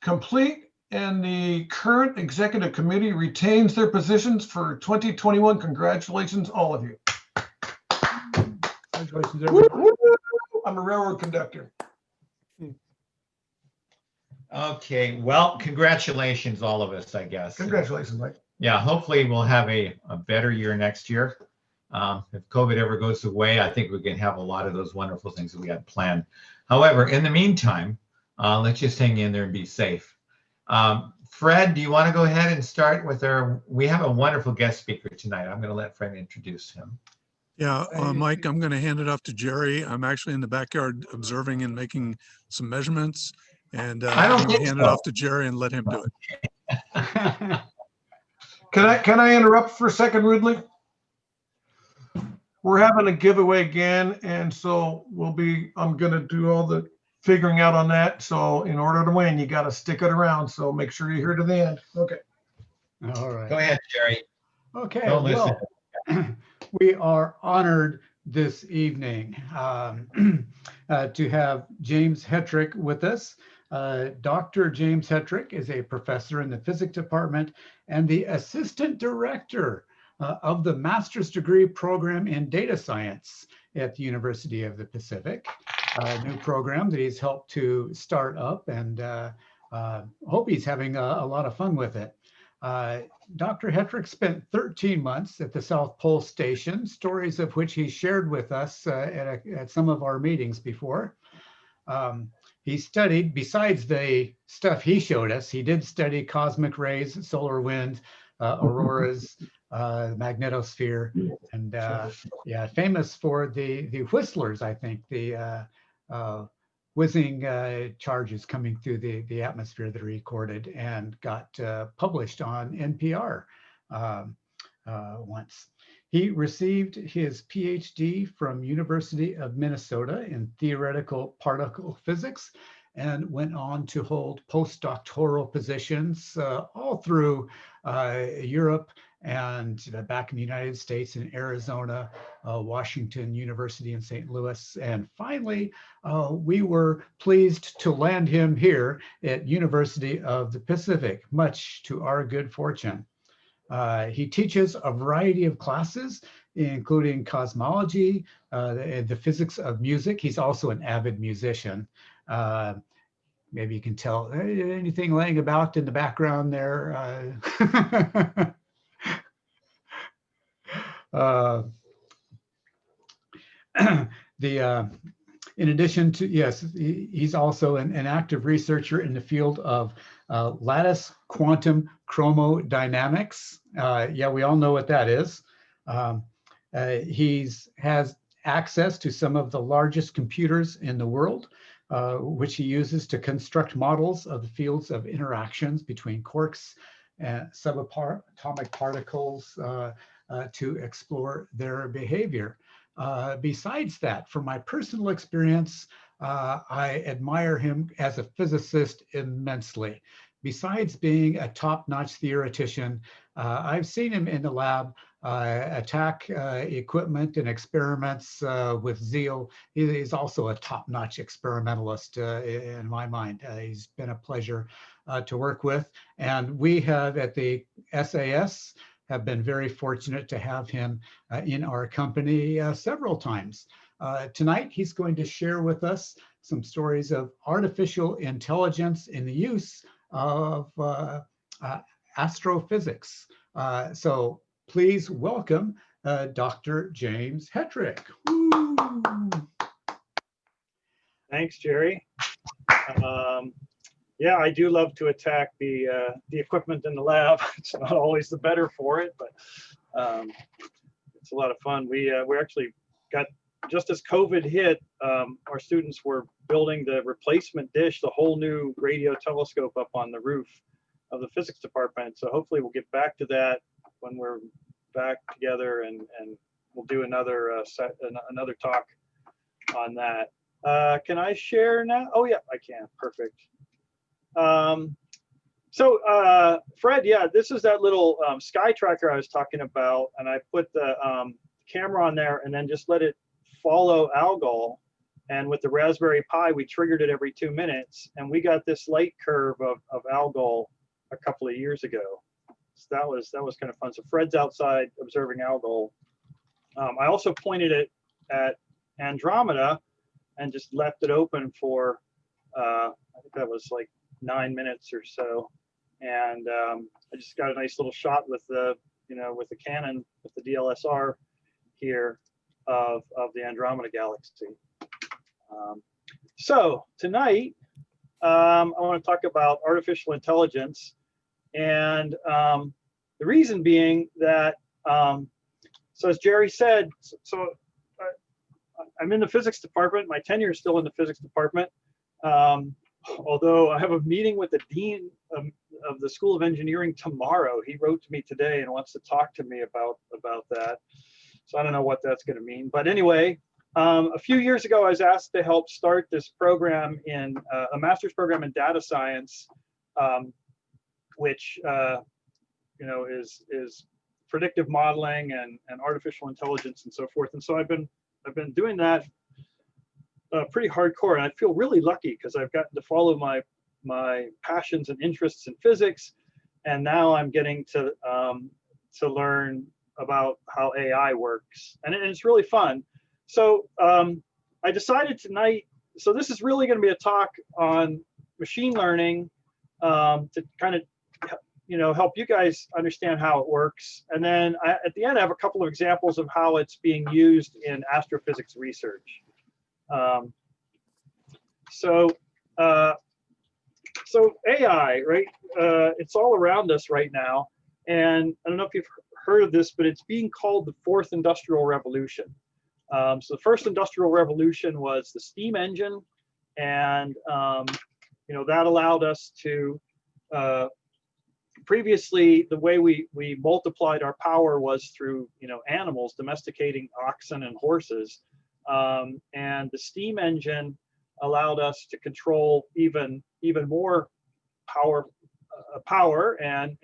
complete, and the current executive committee retains their positions for 2021. Congratulations, all of you. Congratulations, everybody. I'm a railroad conductor. Okay, well, congratulations, all of us, I guess. Congratulations, Mike. Yeah, hopefully we'll have a better year next year. If COVID ever goes away, I think we can have a lot of those wonderful things that we had planned. However, in the meantime, let's just hang in there and be safe. Fred, do you want to go ahead and start with we have a wonderful guest speaker tonight. I'm going to let Fred introduce him. Yeah, Mike, I'm going to hand it off to Jerry. I'm actually in the backyard observing and making some measurements. And I don't I'm going to think hand so. it off to Jerry and let him do it. Can I interrupt for a second rudely? We're having a giveaway again, and so I'm gonna do all the figuring out on that. So in order to win, you gotta stick it around. So make sure you're here to the end. Okay. All right. Go ahead, Jerry. Okay, Don't listen. well, we are honored this evening to have James Hetrick with us. Dr. James Hetrick is a professor in the physics department and the assistant director of the master's degree program in data science at the University of the Pacific, a new program that he's helped to start up, and hope he's having a lot of fun with it. Dr. Hetrick spent 13 months at the South Pole Station, stories of which he shared with us at some of our meetings before. He studied, besides the stuff he showed us, he did study cosmic rays, solar wind, auroras, magnetosphere, and yeah, famous for the whistlers, I think, the whizzing charges coming through the atmosphere that are recorded and got published on NPR once. He received his PhD from University of Minnesota in theoretical particle physics and went on to hold postdoctoral positions all through Europe and back in the United States in Arizona, Washington University in St. Louis. And finally, we were pleased to land him here at University of the Pacific, much to our good fortune. He teaches a variety of classes, including cosmology, the physics of music. He's also an avid musician. Maybe you can tell anything laying about in the background there. In addition to, yes, he's also an active researcher in the field of lattice quantum chromodynamics. Yeah, we all know what that is. He has access to some of the largest computers in the world, which he uses to construct models of the fields of interactions between quarks and subatomic particles to explore their behavior. Besides that, from my personal experience, I admire him as a physicist immensely. Besides being a top-notch theoretician, I've seen him in the lab attack equipment and experiments with zeal. He's also a top-notch experimentalist in my mind. He's been a pleasure to work with. And we have at the SAS have been very fortunate to have him in our company several times. Tonight, he's going to share with us some stories of artificial intelligence in the use of astrophysics. So please welcome Dr. James Hetrick. Woo! Thanks, Jerry. Yeah, I do love to attack the equipment in the lab. It's not always the better for it, but it's a lot of fun. We actually got, just as COVID hit, our students were building the replacement dish, the whole new radio telescope up on the roof of the physics department. So hopefully we'll get back to that when we're back together, and we'll do another another talk on that. Can I share now? Oh yeah, I can. Perfect. So Fred, yeah, this is that little sky tracker I was talking about, and I put the camera on there and then just let it follow Algol. And with the Raspberry Pi, we triggered it every 2 minutes, and we got this light curve of Algol a couple of years ago. So that was kind of fun. So Fred's outside observing Algol. I also pointed it at Andromeda and just left it open for I think that was like 9 minutes or so. And I just got a nice little shot with the, with the Canon, with the DLSR here of the Andromeda galaxy. So tonight, I want to talk about artificial intelligence. And the reason being that, so as Jerry said, I'm in the physics department. My tenure is still in the physics department. Although I have a meeting with the dean of the School of Engineering tomorrow. He wrote to me today and wants to talk to me about that. So I don't know what that's going to mean. But anyway, a few years ago, I was asked to help start this program in a master's program in data science, which is predictive modeling and artificial intelligence and so forth. And so I've been doing that pretty hardcore, and I feel really lucky because I've gotten to follow my passions and interests in physics, and now I'm getting to learn about how AI works, and it's really fun. So I decided tonight, so this is really going to be a talk on machine learning to kind of help you guys understand how it works, and then at the end I have a couple of examples of how it's being used in astrophysics research. So AI, right? It's all around us right now, and I don't know if you've heard of this, but it's being called the fourth industrial revolution. So the first industrial revolution was the steam engine, and that allowed us to previously the way we multiplied our power was through animals, domesticating oxen and horses, and the steam engine allowed us to control even more power and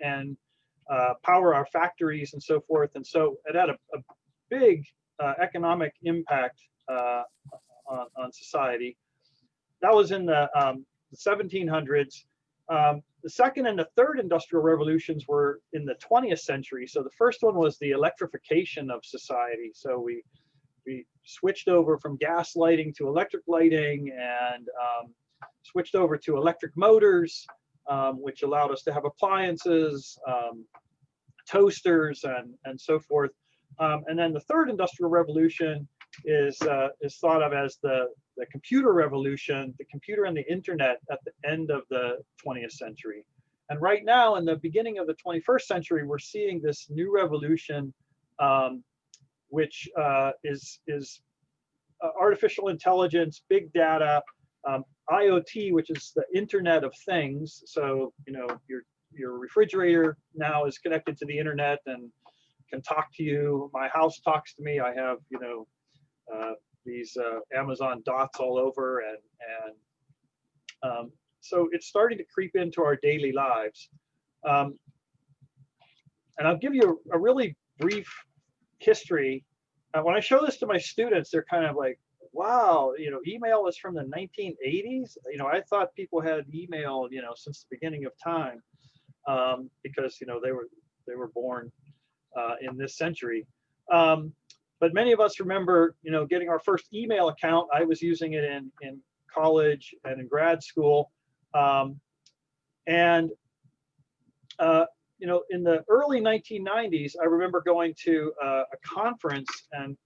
power our factories and so forth. And so it had a big economic impact on society. That was in the 1700s. The second and the third industrial revolutions were in the 20th century. So the first one was the electrification of society. So we switched over from gas lighting to electric lighting, and switched over to electric motors, which allowed us to have appliances, toasters, and so forth. And then the third industrial revolution is thought of as the computer revolution, the computer and the internet at the end of the 20th century. And right now, in the beginning of the 21st century, we're seeing this new revolution, which is artificial intelligence, big data, IoT, which is the Internet of Things. So your refrigerator now is connected to the internet and can talk to you. My house talks to me. I have these Amazon dots all over, and so it's starting to creep into our daily lives. And I'll give you a really brief history. When I show this to my students, they're kind of like, wow, email is from the 1980s. I thought people had email, since the beginning of time, because they were born in this century. But many of us remember, getting our first email account. I was using it in college and in grad school, and in the early 1990s, I remember going to a conference, and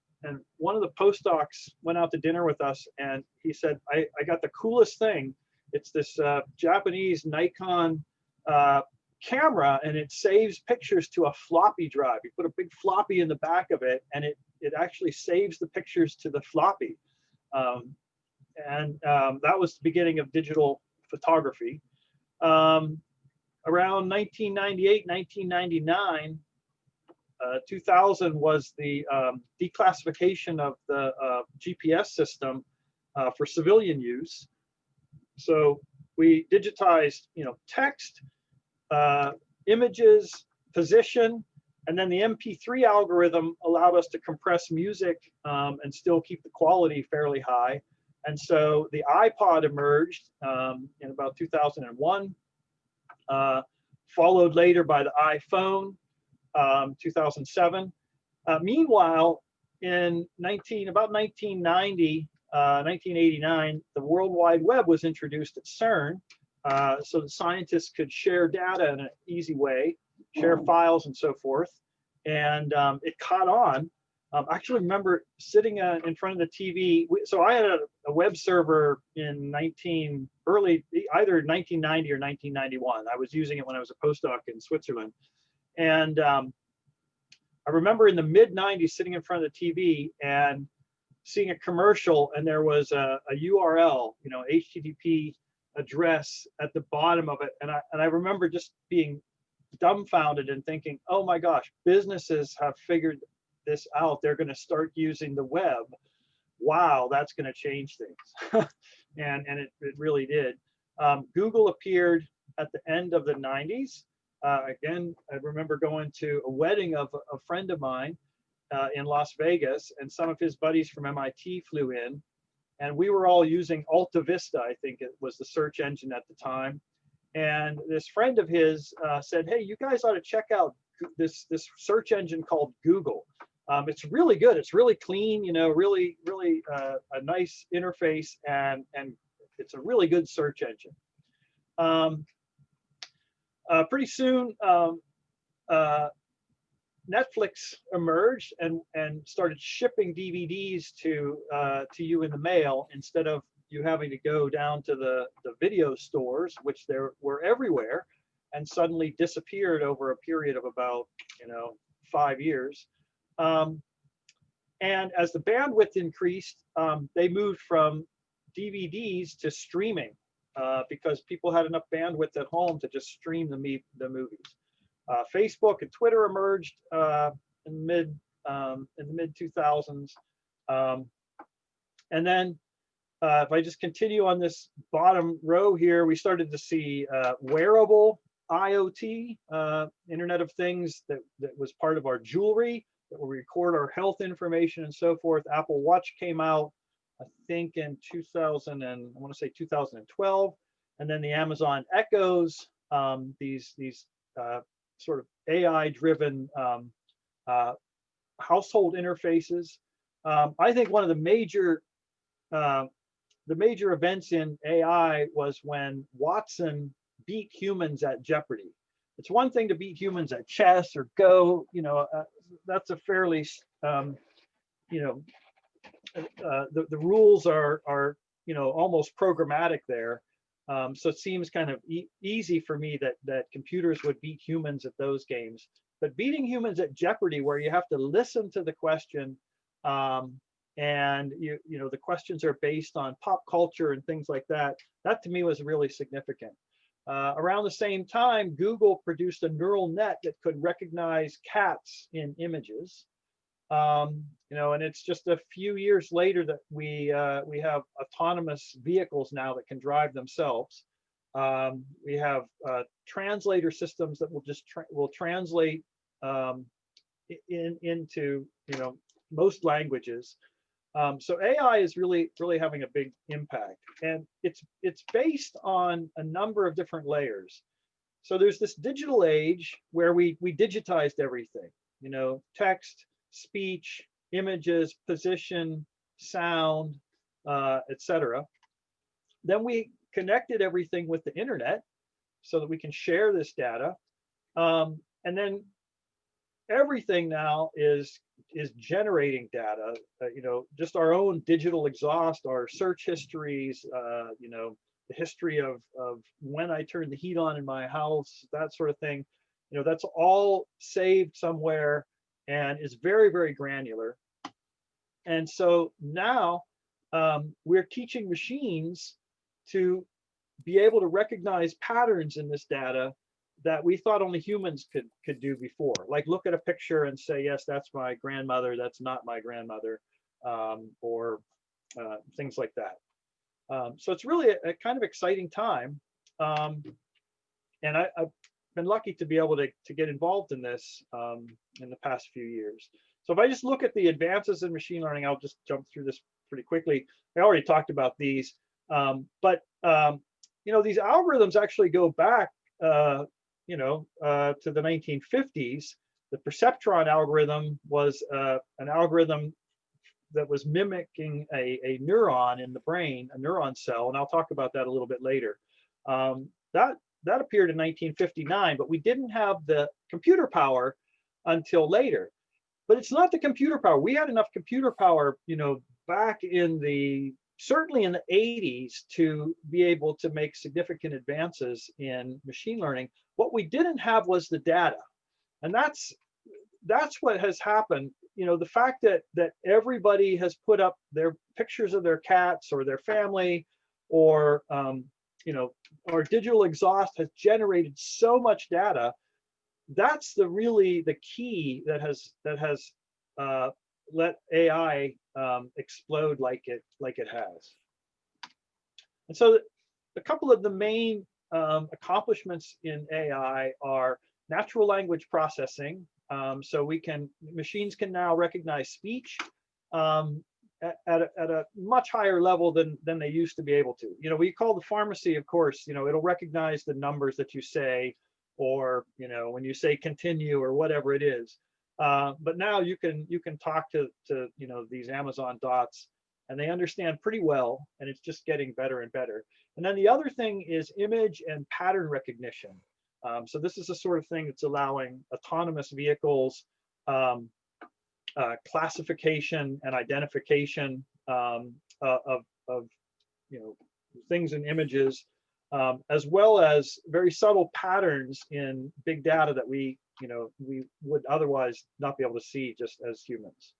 one of the postdocs went out to dinner with us, and he said, I got the coolest thing. It's this Japanese Nikon camera, and it saves pictures to a floppy drive. You put a big floppy in the back of it, and it actually saves the pictures to the floppy. That was the beginning of digital photography. Around 1998, 1999, 2000 was the declassification of the GPS system for civilian use. So we digitized, text, images, position, and then the MP3 algorithm allowed us to compress music and still keep the quality fairly high. And so the iPod emerged in about 2001. Followed later by the iPhone, 2007. Meanwhile, in about 1990, 1989, the World Wide Web was introduced at CERN, so that scientists could share data in an easy way, share files and so forth. And it caught on. I actually remember sitting in front of the TV. So I had a web server in either 1990 or 1991. I was using it when I was a postdoc in Switzerland. And I remember in the mid 90s sitting in front of the TV and seeing a commercial, and there was a URL, HTTP address at the bottom of it. And I remember just being dumbfounded and thinking, oh my gosh, businesses have figured this out. They're going to start using the web. Wow, that's going to change things. and it really did. Google appeared at the end of the 90s. Again, I remember going to a wedding of a friend of mine in Las Vegas, and some of his buddies from MIT flew in, and we were all using Alta Vista, I think it was the search engine at the time. And this friend of his said, hey, you guys ought to check out this search engine called Google. It's really good. It's really clean, really a nice interface, and it's a really good search engine. Pretty soon, Netflix emerged and started shipping DVDs to you in the mail, instead of you having to go down to the video stores, which there were everywhere, and suddenly disappeared over a period of about 5 years. And as the bandwidth increased, they moved from DVDs to streaming, because people had enough bandwidth at home to just stream the movies. Facebook and Twitter emerged in the mid 2000s, and then if I just continue on this bottom row here, we started to see wearable IoT, Internet of Things, that was part of our jewelry, that will record our health information and so forth. Apple Watch came out, I think, in 2012, and then the Amazon Echoes, these sort of AI-driven household interfaces. I think one of the major events in AI was when Watson beat humans at Jeopardy. It's one thing to beat humans at chess or Go, that's a fairly, the rules are almost programmatic there. So it seems kind of easy for me that computers would beat humans at those games. But beating humans at Jeopardy, where you have to listen to the question, and the questions are based on pop culture and things like that, that to me was really significant. Around the same time, Google produced a neural net that could recognize cats in images. And it's just a few years later that we have autonomous vehicles now that can drive themselves. We have translator systems that will translate into most languages. So AI is really having a big impact, and it's based on a number of different layers. So there's this digital age where we digitized everything, text, speech, images, position, sound, etc. Then we connected everything with the internet so that we can share this data, and then everything now is generating data. Just our own digital exhaust, our search histories, the history of when I turned the heat on in my house, that sort of thing. That's all saved somewhere and is very, very granular. And so now we're teaching machines to be able to recognize patterns in this data that we thought only humans could do before. Like look at a picture and say, yes, that's my grandmother, that's not my grandmother, or things like that. So it's really a kind of exciting time. And I've been lucky to be able to get involved in this in the past few years. So if I just look at the advances in machine learning, I'll just jump through this pretty quickly. I already talked about these, but these algorithms actually go back to the 1950s. The perceptron algorithm was an algorithm that was mimicking a neuron in the brain, a neuron cell, and I'll talk about that a little bit later. That appeared in 1959, but we didn't have the computer power until later. But it's not the computer power. We had enough computer power, back in certainly in the 80s to be able to make significant advances in machine learning. What we didn't have was the data. And that's what has happened. The fact that everybody has put up their pictures of their cats or their family, or our digital exhaust has generated so much data. That's really the key that has let AI explode like it has. And so a couple of the main accomplishments in AI are natural language processing. So machines can now recognize speech at a much higher level than they used to be able to. We call the pharmacy, of course, it'll recognize the numbers that you say, or when you say continue or whatever it is. But now you can talk to these Amazon dots, and they understand pretty well, and it's just getting better and better. And then the other thing is image and pattern recognition. So this is the sort of thing that's allowing autonomous vehicles classification and identification of things in images, as well as very subtle patterns in big data that we would otherwise not be able to see just as humans.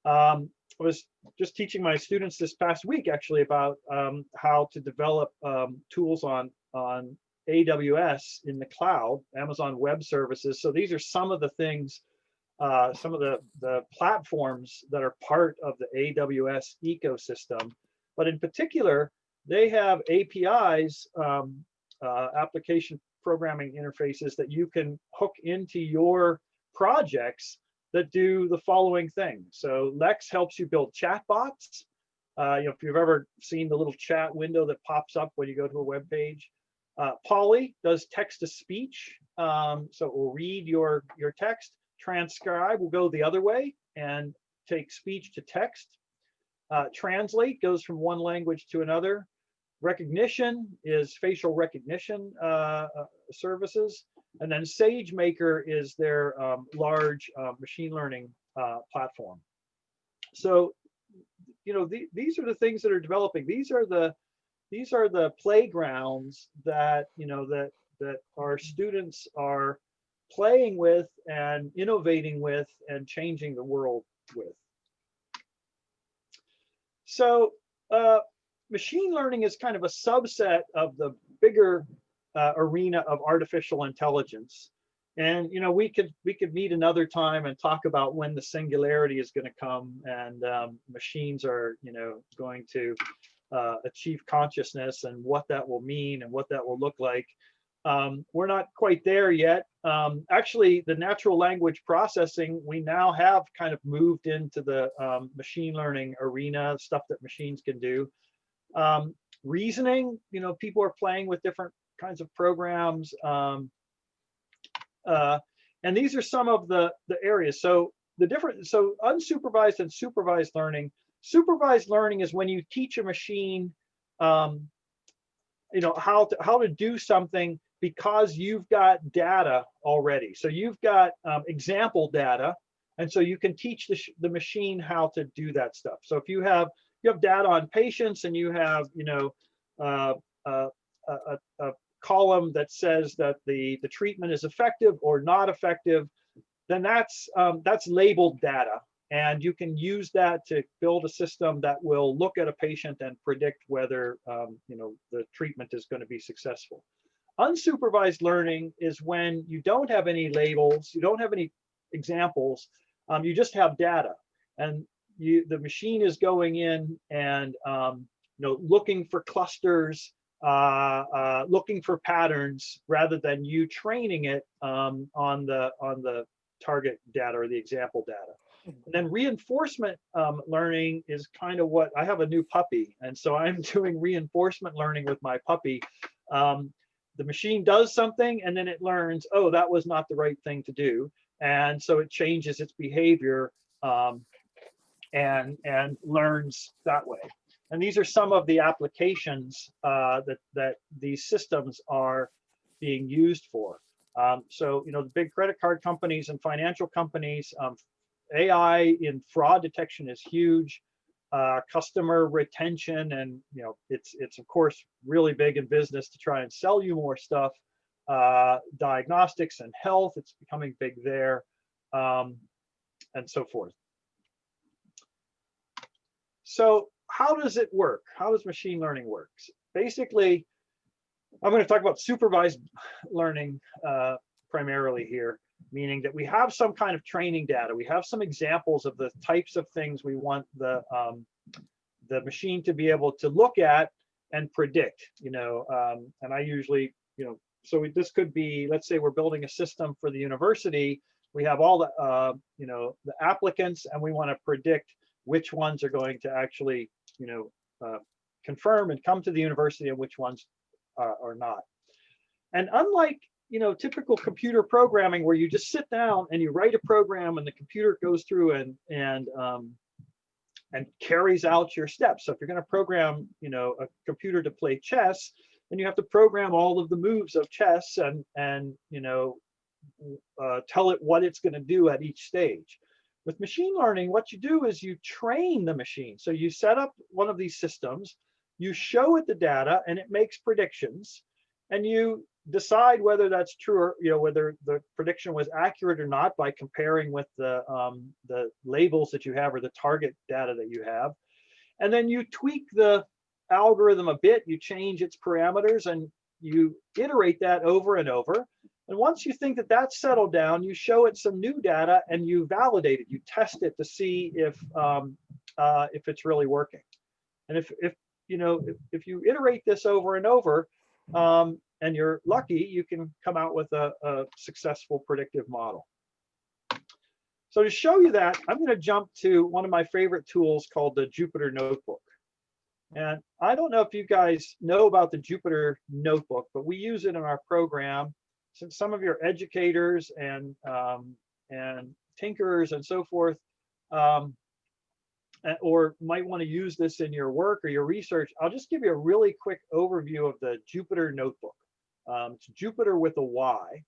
I was just teaching my students this past week actually about how to develop tools on AWS in the cloud, Amazon Web Services. So these are some of the things, some of the platforms that are part of the AWS ecosystem. But in particular, they have APIs, application programming interfaces, that you can hook into your projects that do the following things. So Lex helps you build chatbots. If you've ever seen the little chat window that pops up when you go to a web page. Polly does text to speech. So it will read your text. Transcribe will go the other way and take speech to text. Translate goes from one language to another. Recognition is facial recognition services. And then SageMaker is their large machine learning platform. So, these are the things that are developing. These are the playgrounds that that our students are playing with and innovating with and changing the world with. So machine learning is kind of a subset of the bigger arena of artificial intelligence. And we could meet another time and talk about when the singularity is going to come and machines are going to achieve consciousness and what that will mean and what that will look like. We're not quite there yet. Actually, the natural language processing, we now have kind of moved into the machine learning arena, stuff that machines can do. Reasoning, people are playing with different kinds of programs. And these are some of the areas. So unsupervised and supervised learning. Supervised learning is when you teach a machine, how to do something because you've got data already. So you've got example data, and so you can teach the machine how to do that stuff. So if you have data on patients and you have a column that says that the treatment is effective or not effective, then that's labeled data. And you can use that to build a system that will look at a patient and predict whether the treatment is going to be successful. Unsupervised learning is when you don't have any labels, you don't have any examples, you just have data, and the machine is going in and looking for clusters, looking for patterns, rather than you training it on the target data or the example data. And then reinforcement learning is kind of what I have a new puppy, and so I'm doing reinforcement learning with my puppy. The machine does something and then it learns, oh, that was not the right thing to do, and so it changes its behavior and learns that way. And these are some of the applications that these systems are being used for. So, you know, the big credit card companies and financial companies, AI in fraud detection is huge. Customer retention, and you know, it's of course really big in business to try and sell you more stuff. Diagnostics and health, it's becoming big there, and so forth. So how does it work? How does machine learning work? Basically, I'm going to talk about supervised learning primarily here, meaning that we have some kind of training data. We have some examples of the types of things we want the machine to be able to look at and predict, you know, and I usually, you know, so this could be, let's say we're building a system for the university. We have all the, you know, the applicants, and we want to predict which ones are going to actually, you know, confirm and come to the university and which ones are not. And unlike, you know, typical computer programming where you just sit down and you write a program and the computer goes through and carries out your steps. So if you're going to program, you know, a computer to play chess, then you have to program all of the moves of chess and you know, tell it what it's going to do at each stage. With machine learning, what you do is you train the machine. So you set up one of these systems, you show it the data, and it makes predictions, and you decide whether that's true or, you know, whether the prediction was accurate or not by comparing with the labels that you have or the target data that you have. And then you tweak the algorithm a bit, you change its parameters, and you iterate that over and over. And once you think that that's settled down, you show it some new data and you validate it. You test it to see if it's really working. And if you know, if you iterate this over and over, and you're lucky, you can come out with a successful predictive model. So to show you that, I'm going to jump to one of my favorite tools called the Jupyter Notebook. And I don't know if you guys know about the Jupyter Notebook, but we use it in our program. Since some of your educators and tinkerers and so forth, or might want to use this in your work or your research, I'll just give you a really quick overview of the Jupyter Notebook. It's Jupyter with a Y,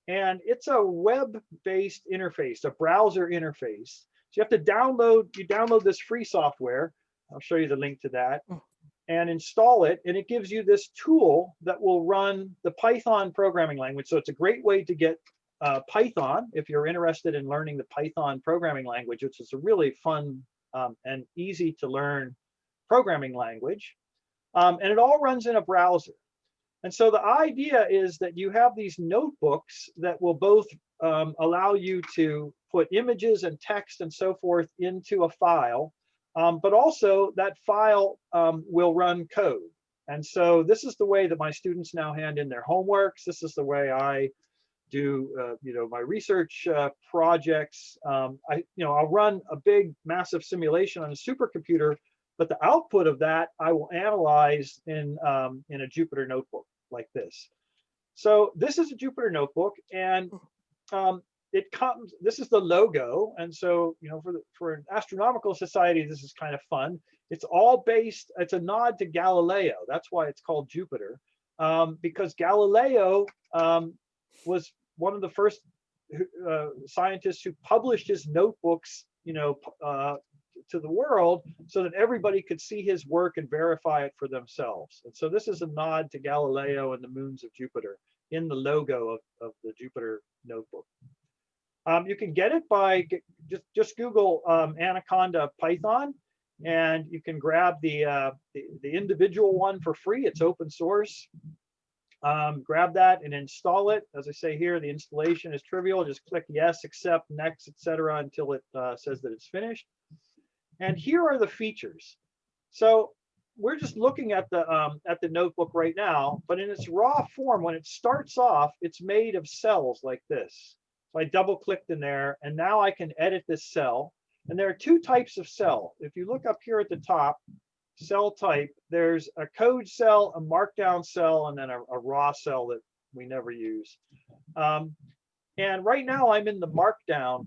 and it's a web-based interface, a browser interface. So you have to download this free software. I'll show you the link to that, and install it, and it gives you this tool that will run the Python programming language. So it's a great way to get Python if you're interested in learning the Python programming language, which is a really fun and easy to learn programming language. And it all runs in a browser. And so the idea is that you have these notebooks that will both allow you to put images and text and so forth into a file, but also that file will run code. And so this is the way that my students now hand in their homeworks. This is the way I do, you know, my research projects. I'll run a big, massive simulation on a supercomputer, but the output of that I will analyze in a Jupyter Notebook like this. So this is a Jupyter Notebook, and it comes. This is the logo, and so, you know, for an astronomical society, this is kind of fun. It's all based. It's a nod to Galileo. That's why it's called Jupyter, because Galileo was one of the first scientists who published his notebooks, you know, to the world, so that everybody could see his work and verify it for themselves. And so this is a nod to Galileo and the moons of Jupiter in the logo of the Jupyter Notebook. You can get it by just Google Anaconda Python, and you can grab the individual one for free. It's open source. Grab that and install it. As I say here, the installation is trivial. Just click yes, accept, next, etc. until it says that it's finished. And here are the features. So we're just looking at the notebook right now, but in its raw form, when it starts off, it's made of cells like this. So I double clicked in there, and now I can edit this cell. And there are two types of cell. If you look up here at the top, cell type, there's a code cell, a markdown cell, and then a raw cell that we never use. And right now I'm in the markdown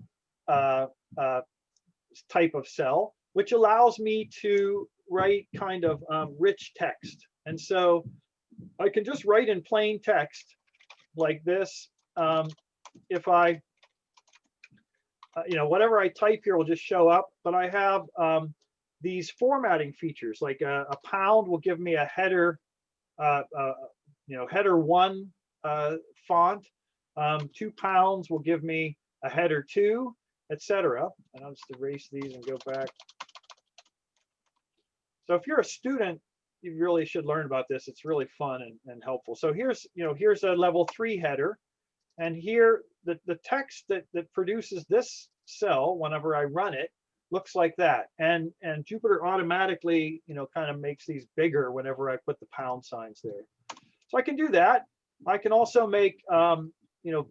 type of cell, which allows me to write kind of rich text. And so I can just write in plain text like this. If I, whatever I type here will just show up, but I have these formatting features, like a pound will give me a header, header 1 font. 2 pounds will give me a header 2, etc. And I'll just erase these and go back. So if you're a student, you really should learn about this. It's really fun and helpful. So here's a level 3 header, and here the text that produces this cell whenever I run it looks like that. And Jupyter automatically kind of makes these bigger whenever I put the pound signs there. So I can do that. I can also make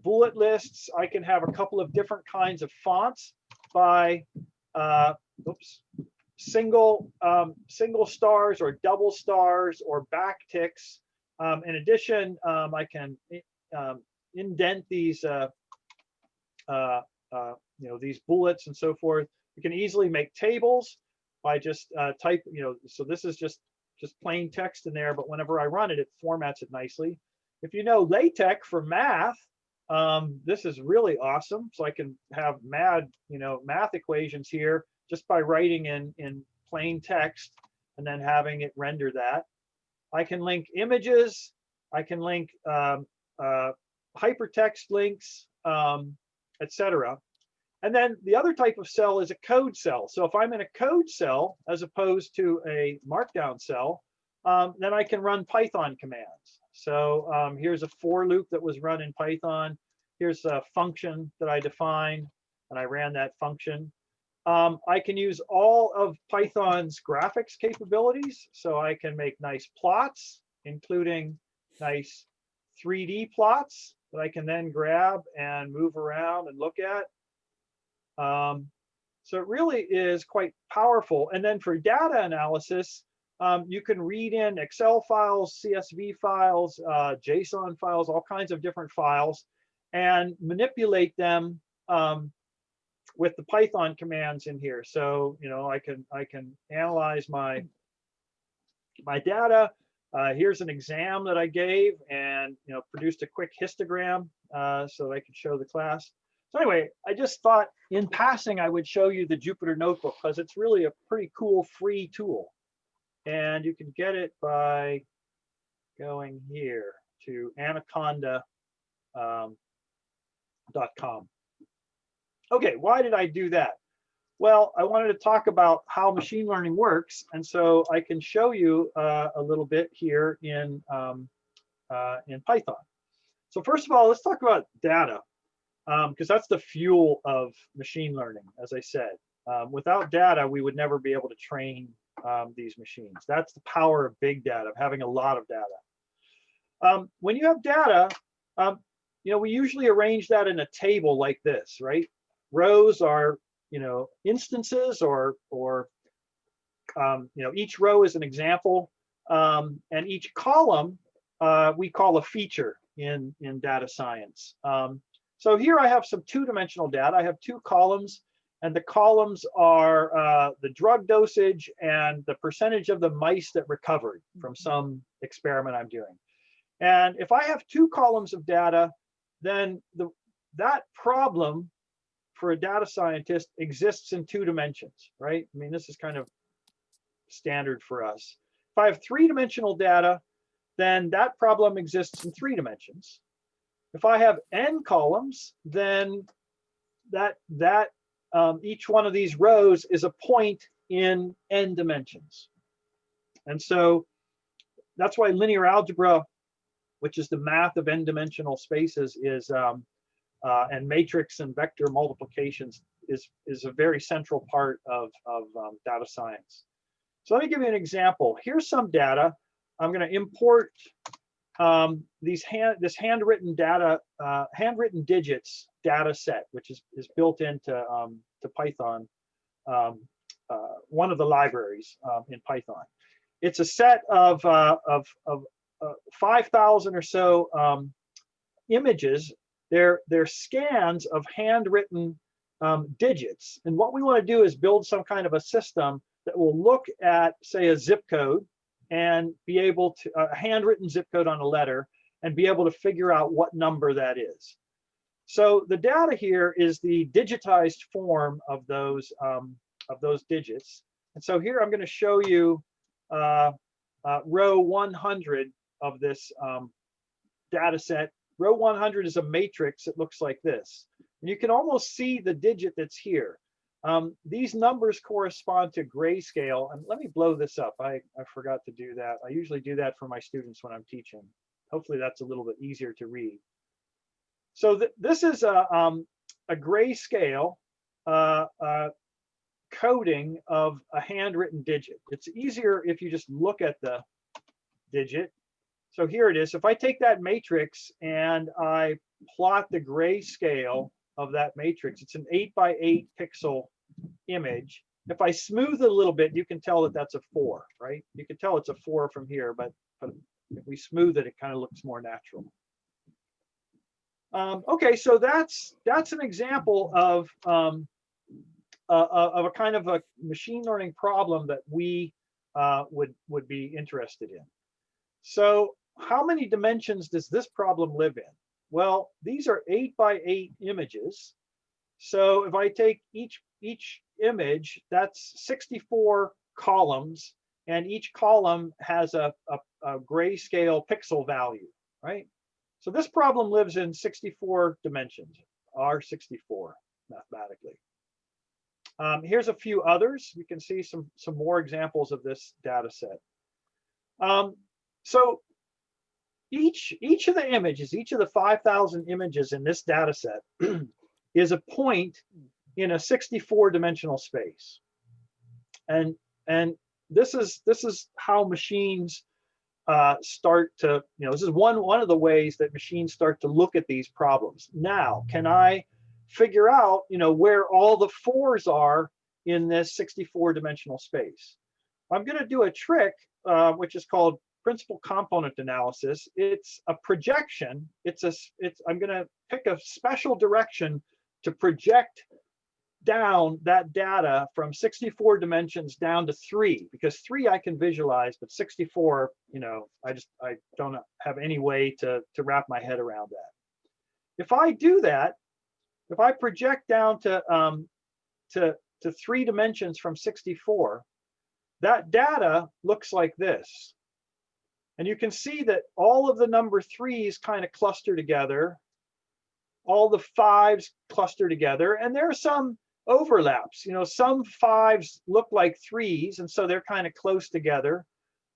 bullet lists. I can have a couple of different kinds of fonts by single stars or double stars or backticks. In addition, I can indent these these bullets and so forth. You can easily make tables by just type, so this is just plain text in there, but whenever I run it, it formats it nicely. If you know LaTeX for math, this is really awesome. So I can have math equations here just by writing in plain text and then having it render that. I can link images. I can link hypertext links, etc. And then the other type of cell is a code cell. So if I'm in a code cell as opposed to a markdown cell, then I can run Python commands. So here's a for loop that was run in Python. Here's a function that I defined, and I ran that function. I can use all of Python's graphics capabilities. So I can make nice plots, including nice 3D plots that I can then grab and move around and look at. So it really is quite powerful. And then for data analysis, you can read in Excel files, CSV files, JSON files, all kinds of different files, and manipulate them with the Python commands in here. So I can analyze my data. Here's an exam that I gave, and produced a quick histogram so that I could show the class. So anyway, I just thought in passing I would show you the Jupyter Notebook because it's really a pretty cool free tool. And you can get it by going here to anaconda.com. Okay, why did I do that? Well, I wanted to talk about how machine learning works, and so I can show you a little bit here in Python. So first of all, let's talk about data, because that's the fuel of machine learning, as I said. Without data, we would never be able to train these machines. That's the power of big data, of having a lot of data. When you have data, we usually arrange that in a table like this, right? Rows are, instances or each row is an example, and each column we call a feature in data science. So here I have some two-dimensional data. I have 2 columns, and the columns are the drug dosage and the percentage of the mice that recovered from some experiment I'm doing. And if I have 2 columns of data, then that problem for a data scientist exists in 2 dimensions, right? I mean, this is kind of standard for us. If I have 3-dimensional data, then that problem exists in 3 dimensions. If I have n columns, then each one of these rows is a point in n dimensions. And so that's why linear algebra, which is the math of n-dimensional spaces, is and matrix and vector multiplications is a very central part of data science. So let me give you an example. Here's some data. I'm going to import this handwritten data, handwritten digits data set, which is built into to Python, one of the libraries in Python. It's a set of 5,000 or so images. They're scans of handwritten digits. And what we want to do is build some kind of a system that will look at, say, a zip code and be able to, a handwritten zip code on a letter, and be able to figure out what number that is. So the data here is the digitized form of those digits. And so here I'm going to show you row 100 of this data set. Row 100 is a matrix. It looks like this. And you can almost see the digit that's here. These numbers correspond to grayscale. And let me blow this up. I forgot to do that. I usually do that for my students when I'm teaching. Hopefully that's a little bit easier to read. So this is a grayscale coding of a handwritten digit. It's easier if you just look at the digit. So here it is. If I take that matrix and I plot the grayscale of that matrix, it's an 8x8 pixel image. If I smooth it a little bit, you can tell that that's a 4, right? You can tell it's a 4 from here, but if we smooth it, it kind of looks more natural. Okay, so that's an example of a kind of a machine learning problem that we would be interested in. So how many dimensions does this problem live in? Well, these are 8x8 images. So if I take each image, that's 64 columns, and each column has a grayscale pixel value, right? So this problem lives in 64 dimensions, R64 mathematically. Here's a few others. You can see some more examples of this data set. So each of the images, each of the 5,000 images in this data set is a point in a 64-dimensional space. And this is how machines start to, this is one of the ways that machines start to look at these problems. Now, can I figure out, where all the 4s are in this 64-dimensional space? I'm going to do a trick, which is called principal component analysis. It's a projection. I'm going to pick a special direction to project down that data from 64 dimensions down to 3, because 3 I can visualize, but 64, I don't have any way to wrap my head around that. If I do that, if I project down to 3 dimensions from 64, that data looks like this. And you can see that all of the number 3s kind of cluster together, all the 5s cluster together, and there are some overlaps. Some 5s look like 3s, and so they're kind of close together.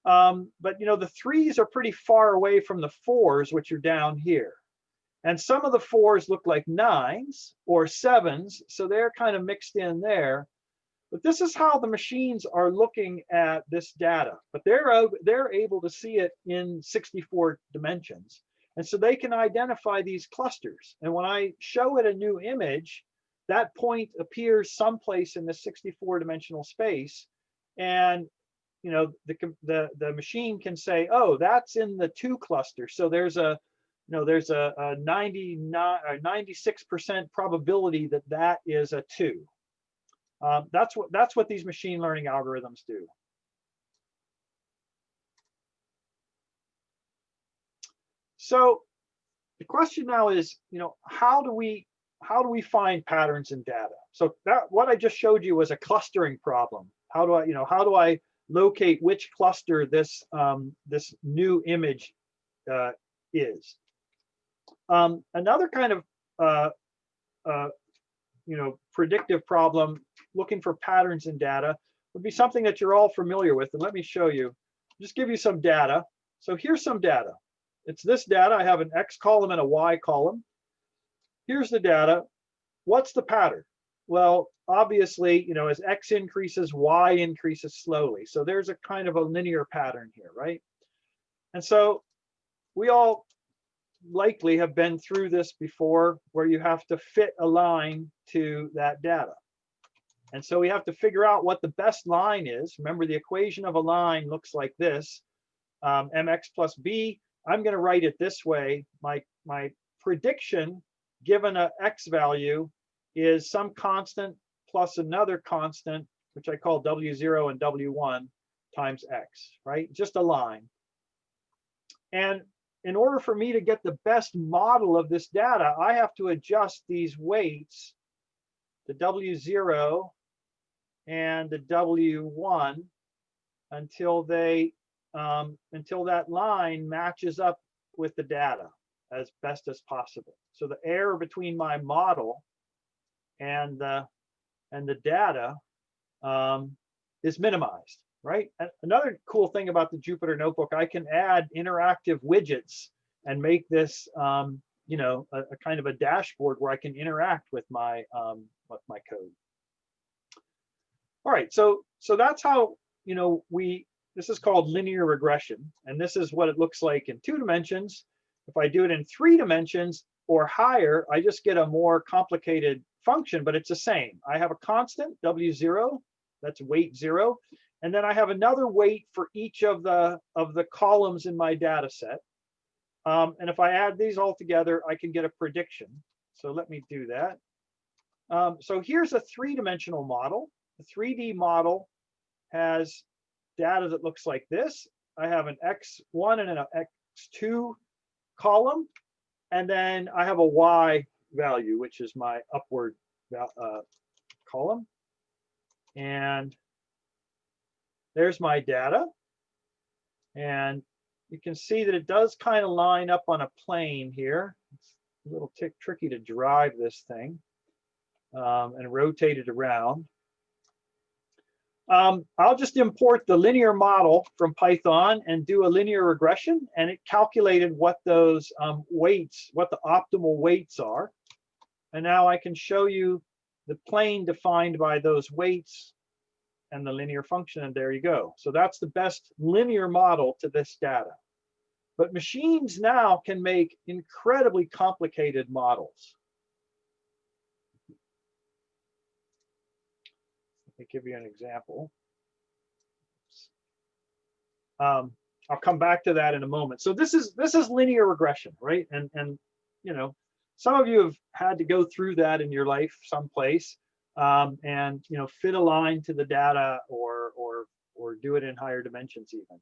But the 3s are pretty far away from the 4s, which are down here. And some of the 4s look like 9s or 7s, so they're kind of mixed in there. But this is how the machines are looking at this data. But they're able to see it in 64 dimensions. And so they can identify these clusters. And when I show it a new image, that point appears someplace in the 64-dimensional space. And the machine can say, oh, that's in the 2 cluster. So there's a 96% probability that is a 2. That's what these machine learning algorithms do. So the question now is, how do we find patterns in data? So what I just showed you was a clustering problem. How do I locate which cluster this new image is? Another kind of predictive problem looking for patterns in data would be something that you're all familiar with. And let me show you, just give you some data. So here's some data. It's this data. I have an X column and a Y column. Here's the data. What's the pattern? Well, obviously, as X increases, Y increases slowly. So there's a kind of a linear pattern here, right? And so we all likely have been through this before, where you have to fit a line to that data. And so we have to figure out what the best line is. Remember, the equation of a line looks like this, mx plus b. I'm going to write it this way. My prediction, given a x value, is some constant plus another constant which I call W0 and W1 times X, right? Just a line. And in order for me to get the best model of this data, I have to adjust these weights, the W0 and the W1, until that line matches up with the data as best as possible. So the error between my model and the data is minimized, right? And another cool thing about the Jupyter Notebook, I can add interactive widgets and make this, you know, a kind of a dashboard where I can interact with my code. All right, so that's how, you know, this is called linear regression, and this is what it looks like in 2 dimensions. If I do it in 3 dimensions or higher, I just get a more complicated function, but it's the same. I have a constant, W0, that's weight 0, and then I have another weight for each of the columns in my data set. And if I add these all together, I can get a prediction. So let me do that. So here's a 3-dimensional model. The 3D model has data that looks like this. I have an X1 and an X2 column, and then I have a Y value, which is my upward column. And there's my data. And you can see that it does kind of line up on a plane here. It's a little tricky to drive this thing and rotate it around. I'll just import the linear model from Python and do a linear regression, and it calculated what those weights, what the optimal weights are. And now I can show you the plane defined by those weights and the linear function, and there you go. So that's the best linear model to this data. But machines now can make incredibly complicated models. Let me give you an example. I'll come back to that in a moment. So this is linear regression, right? And you know, some of you have had to go through that in your life someplace, and you know, fit a line to the data or do it in higher dimensions even.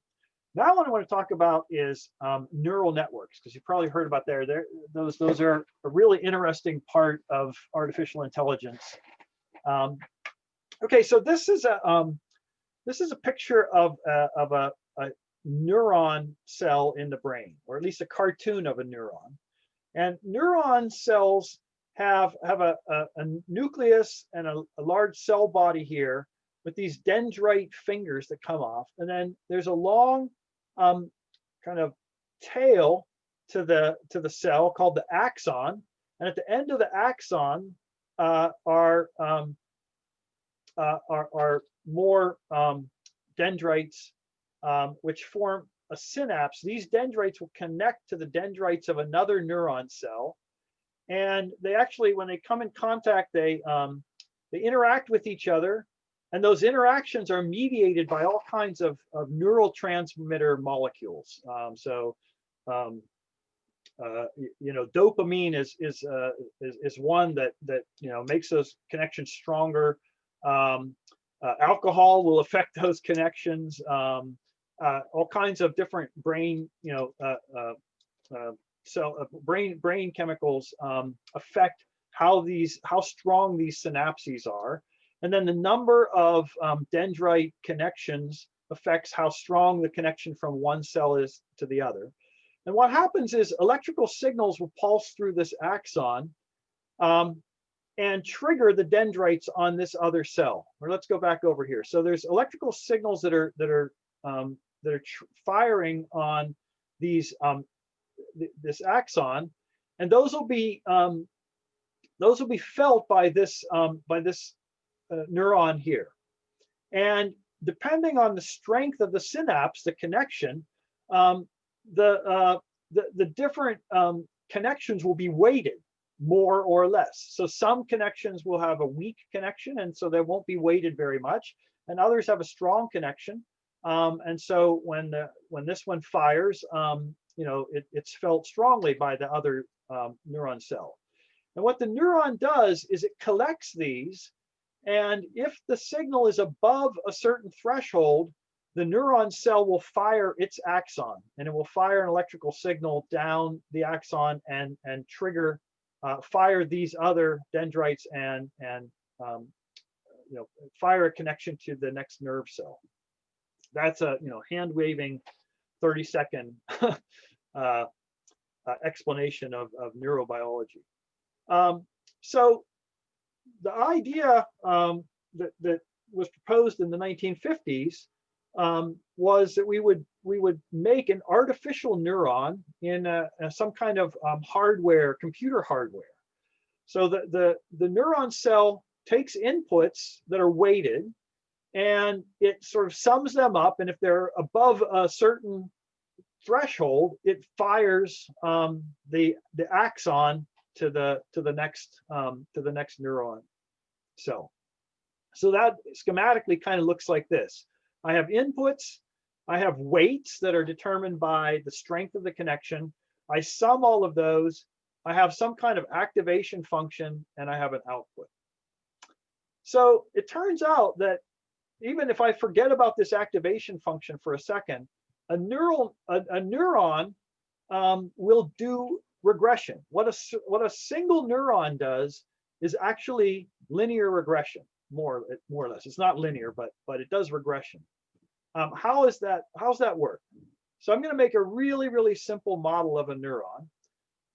Now what I want to talk about is neural networks, because you've probably heard about those are a really interesting part of artificial intelligence. Okay, so this is a picture of a neuron cell in the brain, or at least a cartoon of a neuron. And neuron cells have a nucleus and a large cell body here with these dendrite fingers that come off, and then there's a long kind of tail to the cell called the axon, and at the end of the axon are more dendrites, which form a synapse. These dendrites will connect to the dendrites of another neuron cell, and they actually, when they come in contact, they interact with each other, and those interactions are mediated by all kinds of neurotransmitter molecules. You know, dopamine is one that you know, makes those connections stronger. Alcohol will affect those connections. All kinds of different brain, you know, brain chemicals affect how strong these synapses are, and then the number of dendrite connections affects how strong the connection from one cell is to the other. And what happens is electrical signals will pulse through this axon and trigger the dendrites on this other cell. Or let's go back over here. So there's electrical signals that are firing on these this axon, and those will be felt by this neuron here. And depending on the strength of the synapse, the connection, the different connections will be weighted more or less. So some connections will have a weak connection, and so they won't be weighted very much, and others have a strong connection. And so when this one fires, you know, it's felt strongly by the other neuron cell. And what the neuron does is it collects these, And if the signal is above a certain threshold, the neuron cell will fire its axon, and it will fire an electrical signal down the axon and trigger, fire these other dendrites and fire a connection to the next nerve cell. That's a hand waving 30-second explanation of neurobiology. So the idea that was proposed in the 1950s was that we would make an artificial neuron in some kind of hardware, computer hardware. So the neuron cell takes inputs that are weighted, and it sort of sums them up. And if they're above a certain threshold, it fires the axon to the next neuron cell. So that schematically kind of looks like this. I have inputs, I have weights that are determined by the strength of the connection. I sum all of those. I have some kind of activation function, and I have an output. So it turns out that even if I forget about this activation function for a second, a neuron will do regression. What a single neuron does is actually linear regression, more or less. It's not linear, but it does regression. How's that work? So I'm going to make a really, really simple model of a neuron.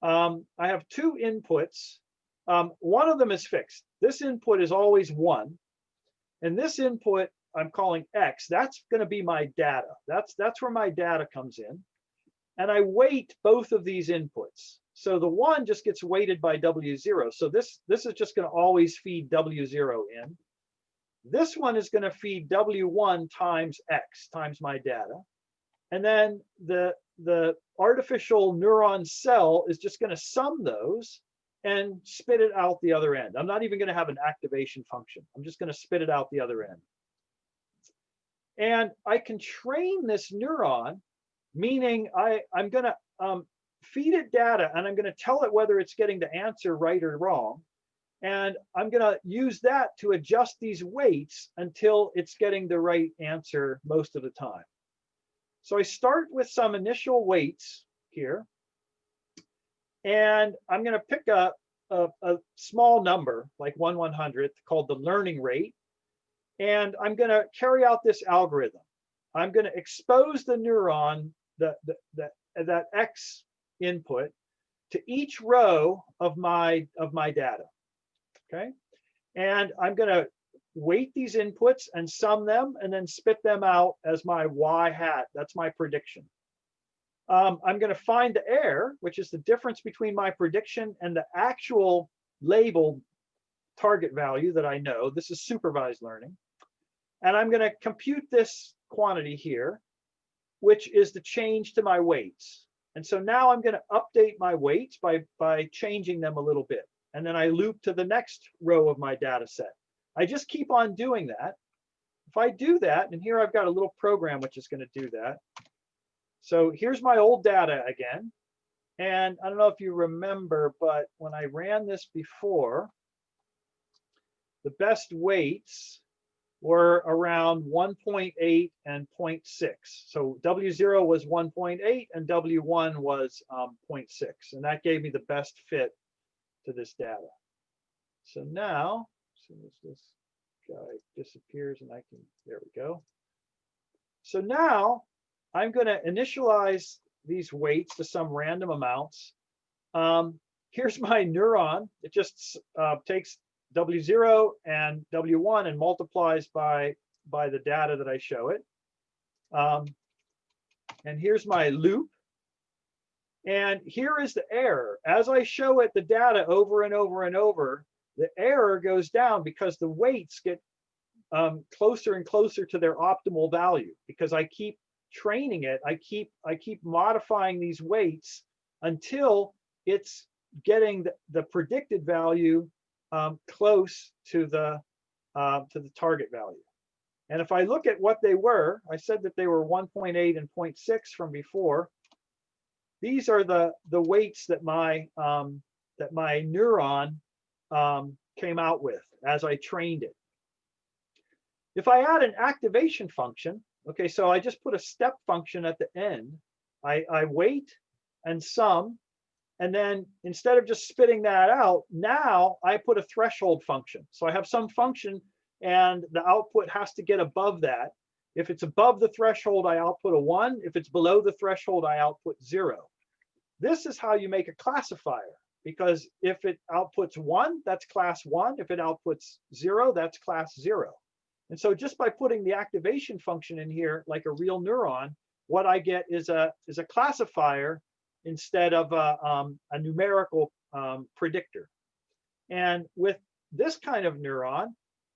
I have two inputs. One of them is fixed. This input is always 1. And this input I'm calling X. That's going to be my data. That's where my data comes in. And I weight both of these inputs. So the 1 just gets weighted by W0. So this is just going to always feed W0 in. This one is going to feed W1 times X times my data. And then the artificial neuron cell is just going to sum those and spit it out the other end. I'm not even going to have an activation function. I'm just going to spit it out the other end. And I can train this neuron, meaning I'm going to feed it data, and I'm going to tell it whether it's getting the answer right or wrong. And I'm going to use that to adjust these weights until it's getting the right answer most of the time. So I start with some initial weights here. And I'm going to pick a small number, like 1/100th, called the learning rate. And I'm going to carry out this algorithm. I'm going to expose the neuron, that X input, to each row of my data. Okay. And I'm going to weight these inputs and sum them and then spit them out as my Y hat. That's my prediction. I'm going to find the error, which is the difference between my prediction and the actual labeled target value that I know. This is supervised learning. And I'm going to compute this quantity here, which is the change to my weights. And so now I'm going to update my weights by changing them a little bit. And then I loop to the next row of my data set. I just keep on doing that. If I do that, and here I've got a little program which is going to do that. So here's my old data again. And I don't know if you remember, but when I ran this before, the best weights were around 1.8 and 0.6. So W0 was 1.8 and W1 was 0.6. And that gave me the best fit to this data. So now, as soon as this guy disappears and I can, there we go. So now I'm going to initialize these weights to some random amounts. Here's my neuron. It just takes W0 and W1 and multiplies by the data that I show it. And here's my loop. And here is the error. As I show it the data over and over and over, the error goes down because the weights get closer and closer to their optimal value, because I keep training it. I keep modifying these weights until it's getting the predicted value close to the target value. And if I look at what they were, I said that they were 1.8 and 0.6 from before. These are the weights that my neuron came out with as I trained it. If I add an activation function, okay, so I just put a step function at the end, I wait and sum, and then instead of just spitting that out, now I put a threshold function. So I have some function and the output has to get above that. If it's above the threshold, I output a 1. If it's below the threshold, I output 0. This is how you make a classifier, because if it outputs 1, that's class 1. If it outputs 0, that's class 0. And so just by putting the activation function in here, like a real neuron, what I get is a classifier instead of a numerical predictor. And with this kind of neuron,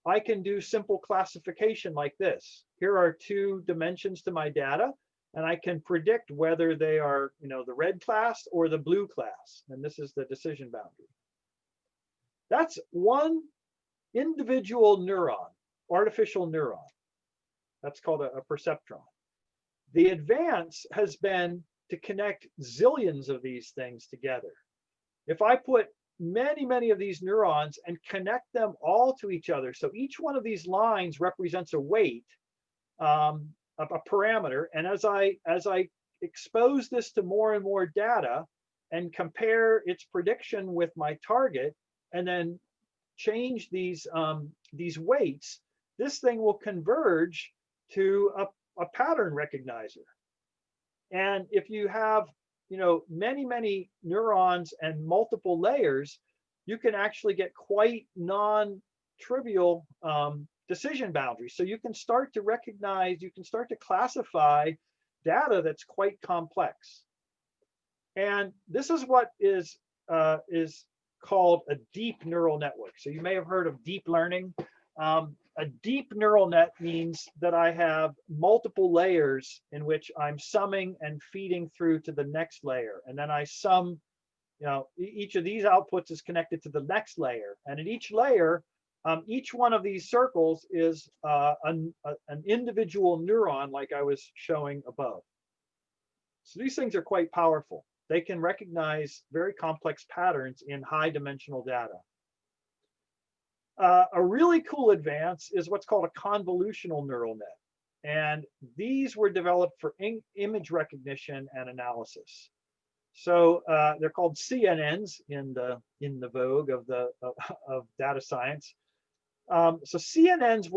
I can do simple classification like this. Here are 2 dimensions to my data, and I can predict whether they are, the red class or the blue class. And this is the decision boundary. That's one individual neuron, artificial neuron. That's called a perceptron. The advance has been to connect zillions of these things together. If I put many of these neurons and connect them all to each other, so each one of these lines represents a weight, a parameter, and as I expose this to more and more data and compare its prediction with my target, and then change these weights, this thing will converge to a pattern recognizer. And if you have many neurons and multiple layers, you can actually get quite non-trivial decision boundaries. So you can start to recognize, you can start to classify data that's quite complex. And this is what is called a deep neural network. So you may have heard of deep learning. A deep neural net means that I have multiple layers in which I'm summing and feeding through to the next layer. And then I sum, each of these outputs is connected to the next layer. And at each layer, each one of these circles is an individual neuron, like I was showing above. So these things are quite powerful. They can recognize very complex patterns in high dimensional data. A really cool advance is what's called a convolutional neural net. And these were developed for image recognition and analysis. So they're called CNNs in the vogue of data science. So CNNs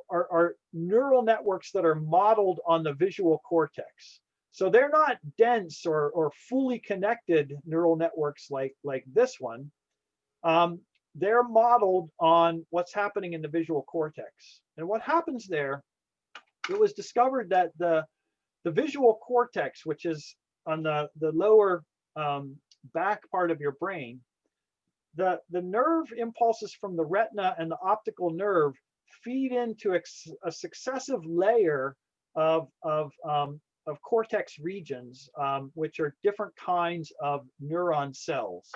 are neural networks that are modeled on the visual cortex. So they're not dense or fully connected neural networks like this one. They're modeled on what's happening in the visual cortex. And what happens there, it was discovered that the visual cortex, which is on the lower back part of your brain, the nerve impulses from the retina and the optical nerve feed into a successive layer of cortex regions, which are different kinds of neuron cells.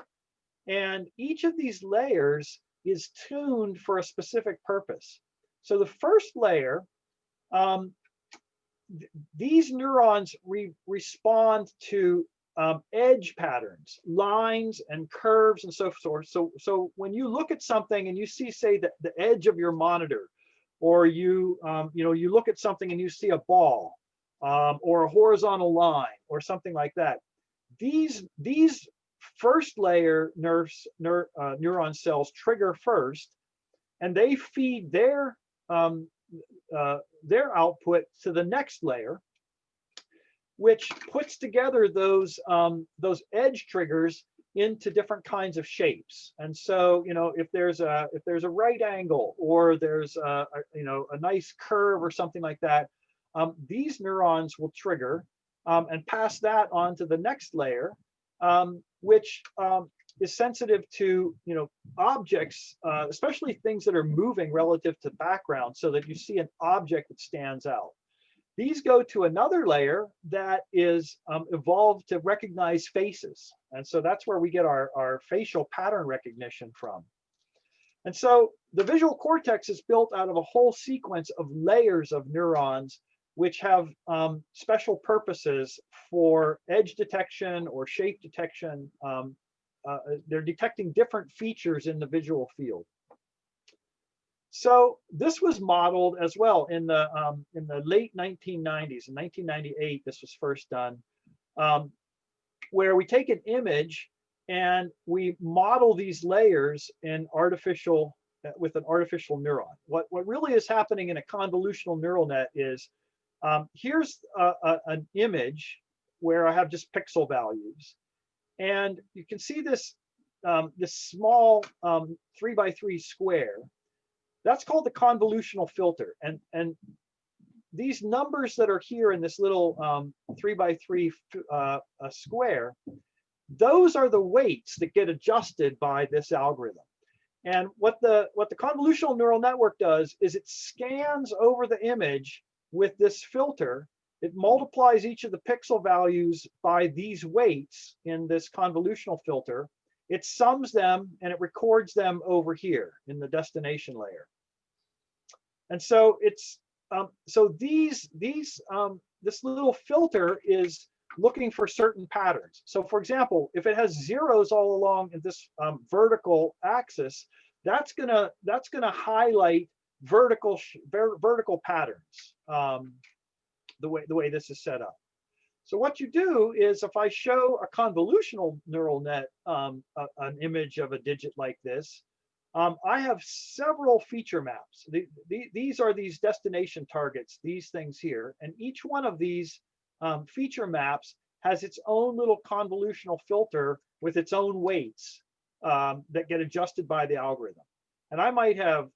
And each of these layers is tuned for a specific purpose. So the first layer, these neurons respond to edge patterns, lines and curves and so forth. So when you look at something and you see, say, the edge of your monitor, or you look at something and you see a ball or a horizontal line or something like that, these first layer neuron cells trigger first, and they feed their output to the next layer, which puts together those edge triggers into different kinds of shapes. And so, if there's a right angle, or there's a nice curve or something like that, these neurons will trigger and pass that on to the next layer, which is sensitive to objects, especially things that are moving relative to background, so that you see an object that stands out. These go to another layer that is evolved to recognize faces. And so that's where we get our facial pattern recognition from. And so the visual cortex is built out of a whole sequence of layers of neurons, which have special purposes for edge detection or shape detection. They're detecting different features in the visual field. So this was modeled as well in the late 1990s. In 1998, this was first done, where we take an image and we model these layers in artificial with an artificial neuron. What really is happening in a convolutional neural net is here's an image where I have just pixel values, and you can see this this small 3x3 square. That's called the convolutional filter, and these numbers that are here in this little 3x3 square, those are the weights that get adjusted by this algorithm. And what the convolutional neural network does is it scans over the image with this filter. It multiplies each of the pixel values by these weights in this convolutional filter. It sums them and it records them over here in the destination layer. And so it's this little filter is looking for certain patterns. So for example, if it has zeros all along in this vertical axis, that's gonna highlight vertical patterns, the way this is set up. So what you do is, if I show a convolutional neural net an image of a digit like this, I have several feature maps. These are these destination targets, these things here, and each one of these feature maps has its own little convolutional filter with its own weights that get adjusted by the algorithm. And I might have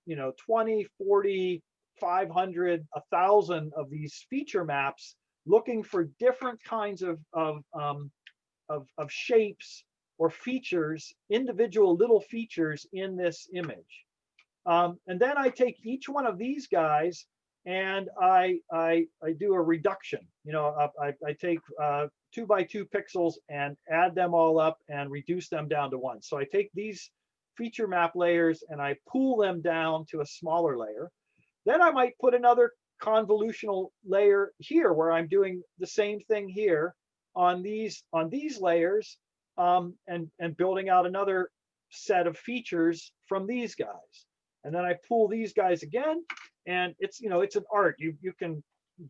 20, 40, 500, 1,000 of these feature maps looking for different kinds of shapes or features, individual little features in this image. And then I take each one of these guys and I do a reduction. I take 2x2 pixels and add them all up and reduce them down to 1. So I take these feature map layers and I pool them down to a smaller layer. Then I might put another convolutional layer here where I'm doing the same thing here on these layers, and building out another set of features from these guys. And then I pull these guys again, and it's an art. You can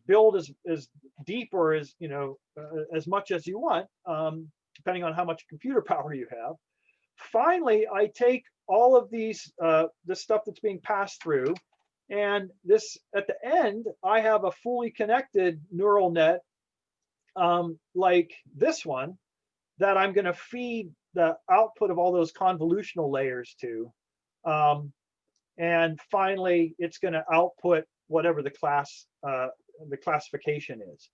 build as deep or as much as you want, depending on how much computer power you have. Finally, I take all of these the stuff that's being passed through, and this at the end I have a fully connected neural net like this one that I'm going to feed the output of all those convolutional layers to. And finally, it's going to output whatever the classification is.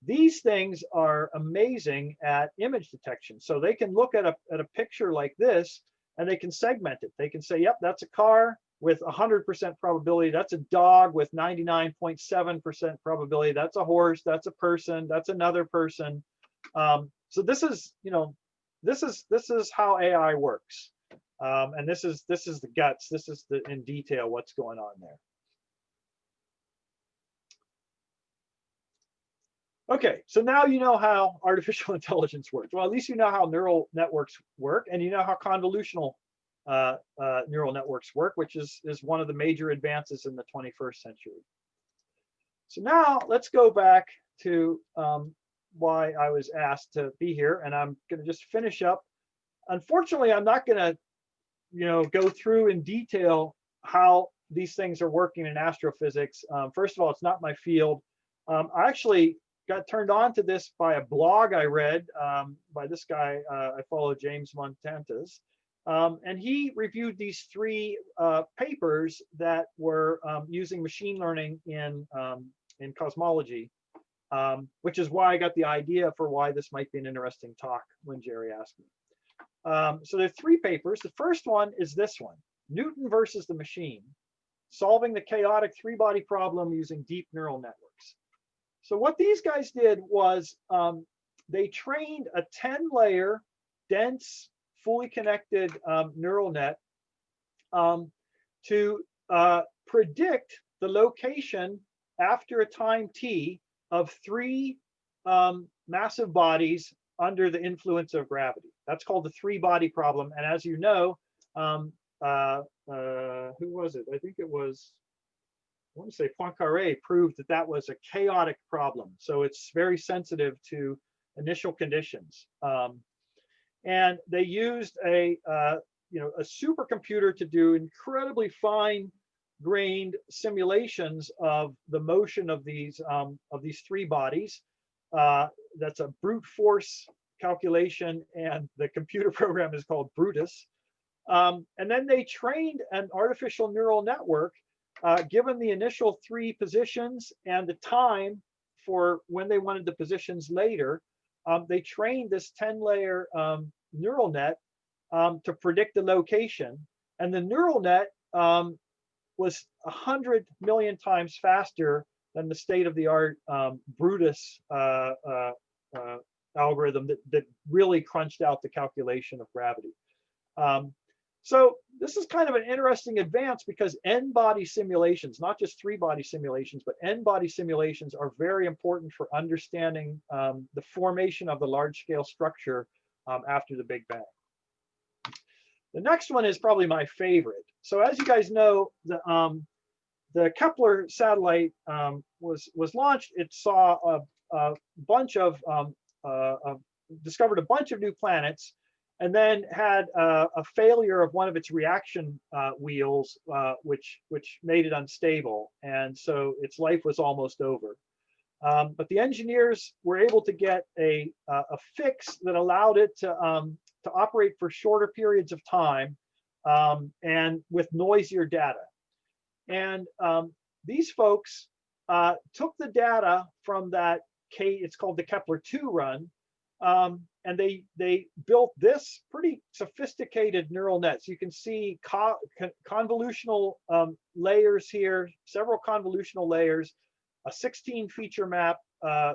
These things are amazing at image detection. So they can look at a picture like this and they can segment it. They can say, yep, that's a car with 100% probability. That's a dog with 99.7% probability. That's a horse. That's a person. That's another person. So this is how AI works. And this is the guts. This is in detail what's going on there. Okay, so now you know how artificial intelligence works. Well, at least you know how neural networks work, and you know how convolutional neural networks work, which is one of the major advances in the 21st century. So now let's go back to why I was asked to be here, and I'm going to just finish up. Unfortunately, I'm not going to go through in detail how these things are working in astrophysics. First of all, it's not my field. I actually got turned on to this by a blog I read by this guy I follow, James Montantes. And he reviewed these 3 papers that were using machine learning in cosmology, which is why I got the idea for why this might be an interesting talk when Jerry asked me. So there are 3 papers. The first one is this one, Newton versus the Machine, solving the chaotic 3-body problem using deep neural networks. So what these guys did was they trained a 10-layer, dense, fully connected neural net to predict the location after a time t of 3 massive bodies under the influence of gravity. That's called the 3-body problem. And as you know, who was it? I think it was, I want to say Poincaré proved that that was a chaotic problem. So it's very sensitive to initial conditions. And they used a supercomputer to do incredibly fine-grained simulations of the motion of these three bodies. That's a brute force calculation, and the computer program is called Brutus. And then they trained an artificial neural network, given the initial three positions and the time for when they wanted the positions later. They trained this 10-layer neural net to predict the location. And the neural net was 100 million times faster than the state-of-the-art Brutus algorithm that really crunched out the calculation of gravity. So this is kind of an interesting advance, because n-body simulations, not just three-body simulations, but n-body simulations are very important for understanding the formation of the large-scale structure after the Big Bang. The next one is probably my favorite. So as you guys know, the Kepler satellite was launched. It saw a bunch of discovered a bunch of new planets, and then had a failure of one of its reaction wheels, which made it unstable, and so its life was almost over. But the engineers were able to get a fix that allowed it to operate for shorter periods of time, and with noisier data. And these folks took the data from that it's called the Kepler-2 run, and they built this pretty sophisticated neural net. So you can see convolutional layers here, several convolutional layers, a 16 feature map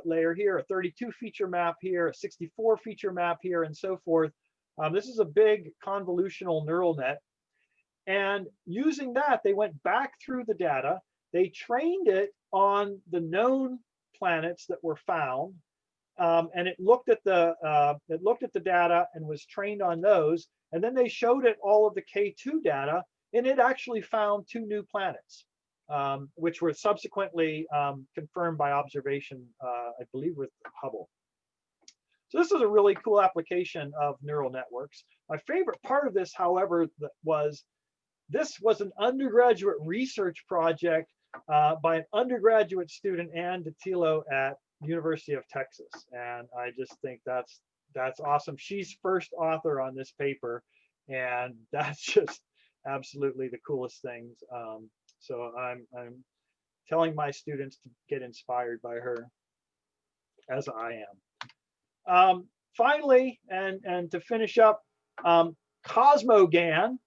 layer here, a 32 feature map here, a 64 feature map here, and so forth. This is a big convolutional neural net. And using that, they went back through the data. They trained it on the known planets that were found, and it looked at the data and was trained on those. And then they showed it all of the K2 data, and it actually found 2 new planets, which were subsequently confirmed by observation, I believe, with Hubble. So this is a really cool application of neural networks. My favorite part of this, however, was an undergraduate research project by an undergraduate student, Ann Dattilo, at University of Texas. And I just think that's awesome. She's first author on this paper, and that's just absolutely the coolest things. So I'm telling my students to get inspired by her, as I am. Finally, and to finish up, Cosmogan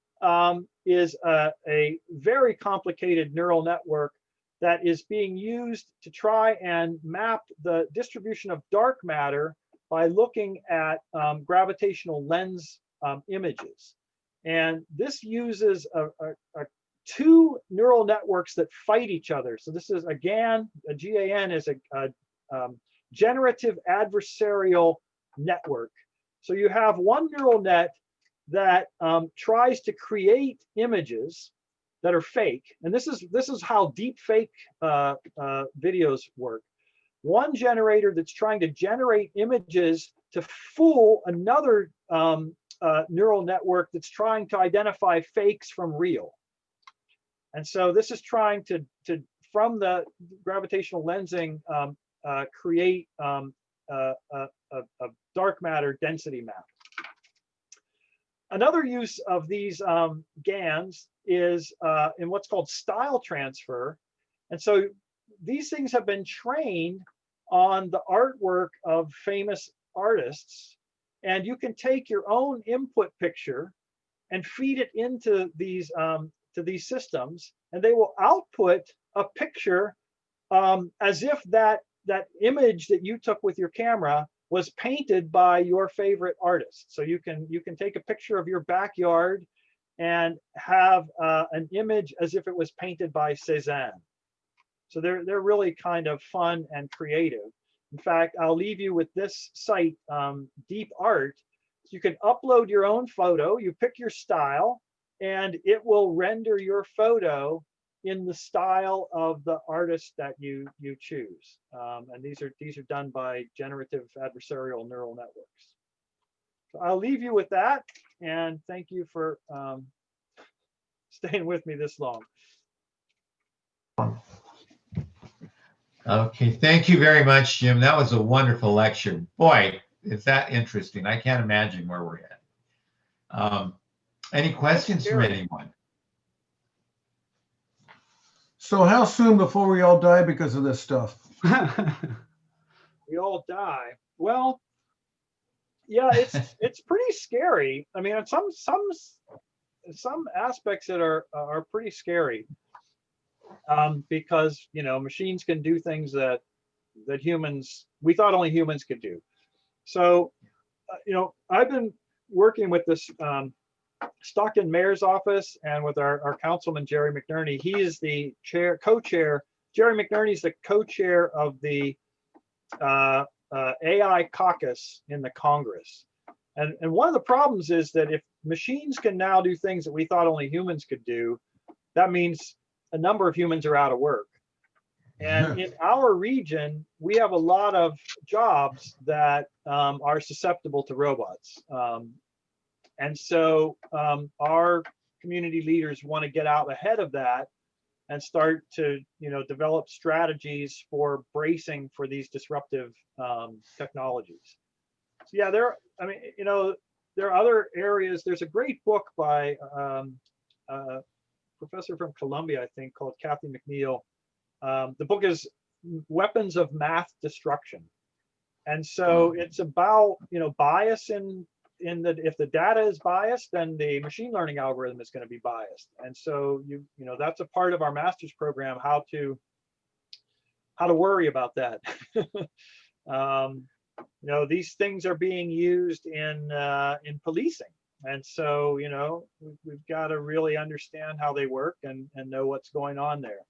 is a very complicated neural network that is being used to try and map the distribution of dark matter by looking at gravitational lens images. And this uses 2 neural networks that fight each other. So this is a GAN is a generative adversarial network. So you have one neural net that tries to create images that are fake, and this is how deep fake videos work. One generator that's trying to generate images to fool another neural network that's trying to identify fakes from real. And so this is trying to from the gravitational lensing, create a dark matter density map. Another use of these GANs is in what's called style transfer. And so these things have been trained on the artwork of famous artists. And you can take your own input picture and feed it into these to these systems, and they will output a picture as if that image that you took with your camera was painted by your favorite artist. So you can take a picture of your backyard and have an image as if it was painted by Cézanne. So they're really kind of fun and creative. In fact, I'll leave you with this site, Deep Art. You can upload your own photo, you pick your style, and it will render your photo in the style of the artist that you choose. And these are done by generative adversarial neural networks. So I'll leave you with that, and thank you for staying with me this long. Okay, thank you very much, Jim. That was a wonderful lecture. Boy, is that interesting. I can't imagine where we're at. Any questions from anyone? So how soon before we all die because of this stuff? We all die. Well, yeah, it's pretty scary. I mean, some aspects that are pretty scary, because machines can do things that we thought only humans could do. So I've been working with this Stockton mayor's office and with our councilman Jerry McNerney. He is the co-chair. Jerry McNerney is the co-chair of the AI caucus in the Congress. And one of the problems is that if machines can now do things that we thought only humans could do, that means a number of humans are out of work. And in our region, we have a lot of jobs that are susceptible to robots. And so our community leaders want to get out ahead of that and start to develop strategies for bracing for these disruptive technologies. So yeah, there are other areas. There's a great book by a professor from Columbia, I think, called Kathy McNeil. The book is Weapons of Math Destruction. And so it's about bias in that if the data is biased, then the machine learning algorithm is going to be biased. And so that's a part of our master's program, how to worry about that. These things are being used in policing, and so we've got to really understand how they work and know what's going on there.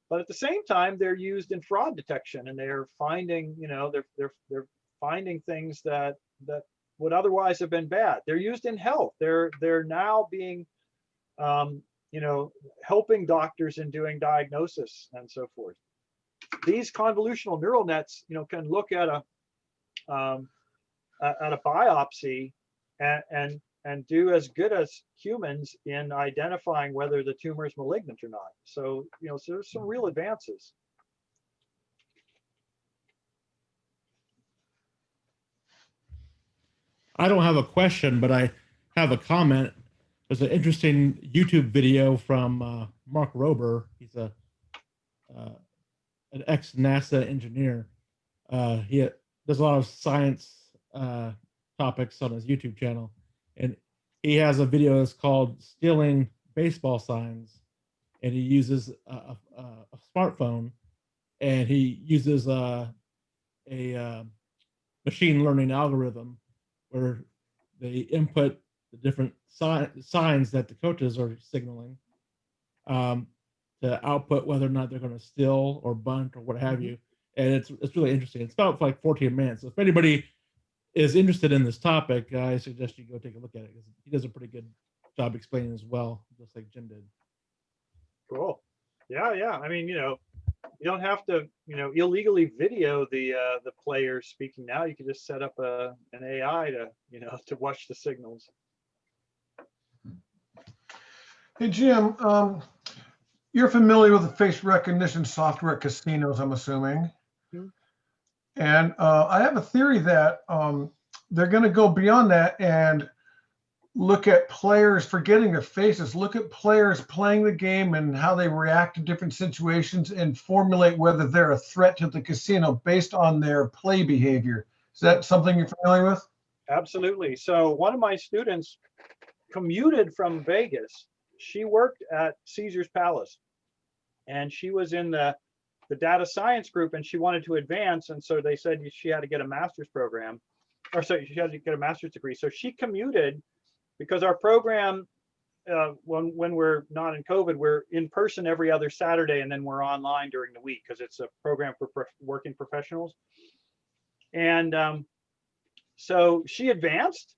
But at the same time, they're used in fraud detection, and they're finding they're finding things that would otherwise have been bad. They're used in health. They're now being helping doctors in doing diagnosis and so forth. These convolutional neural nets can look at a biopsy and do as good as humans in identifying whether the tumor is malignant or not. So so there's some real advances. I don't have a question, but I have a comment. There's an interesting YouTube video from Mark Rober. He's an ex-NASA engineer. He does a lot of science topics on his YouTube channel, and he has a video that's called "Stealing Baseball Signs," and he uses a smartphone, and he uses a machine learning algorithm where they input the different signs that the coaches are signaling to output whether or not they're going to steal or bunt or what have you. And it's really interesting. It's about like 14 minutes. So if anybody is interested in this topic, I suggest you go take a look at it, because he does a pretty good job explaining as well, just like Jim did. Cool. Yeah. I mean, you don't have to, illegally video the players speaking now. You can just set up an AI to watch the signals. Hey, Jim, you're familiar with the face recognition software at casinos, I'm assuming. Mm-hmm. And I have a theory that they're going to go beyond that and look at players forgetting their faces, look at players playing the game and how they react to different situations and formulate whether they're a threat to the casino based on their play behavior. Is that something you're familiar with? Absolutely. So one of my students commuted from Vegas. She worked at Caesar's Palace, and she was in the data science group, and she wanted to advance. And so they said she had to get a master's program, or so she had to get a master's degree. So she commuted, because our program, when we're not in COVID, we're in person every other Saturday, and then we're online during the week because it's a program for working professionals. And so she advanced.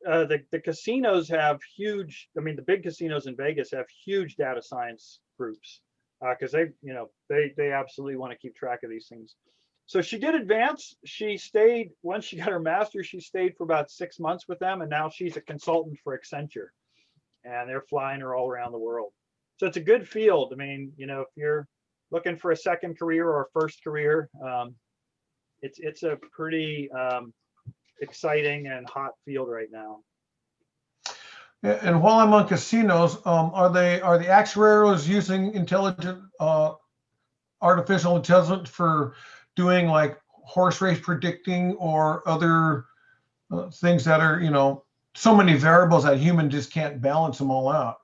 the casinos have huge, I mean, the big casinos in Vegas have huge data science groups because they absolutely want to keep track of these things. So she did advance. She stayed, once she got her master's, she stayed for about 6 months with them. And now she's a consultant for Accenture. And they're flying her all around the world. So it's a good field. I mean, if you're looking for a second career or a first career, it's a pretty exciting and hot field right now. And while I'm on casinos, are the actuarials using artificial intelligence for doing like horse race predicting or other things that are, so many variables that human just can't balance them all out?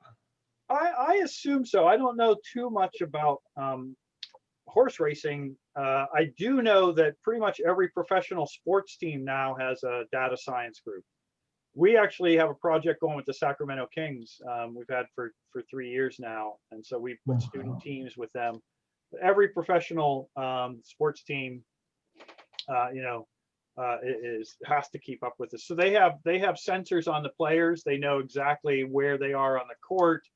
I assume so. I don't know too much about horse racing. I do know that pretty much every professional sports team now has a data science group. We actually have a project going with the Sacramento Kings. We've had for 3 years now. And so we put student teams with them. Every professional sports team, has to keep up with this. So they have sensors on the players. They know exactly where they are on the court.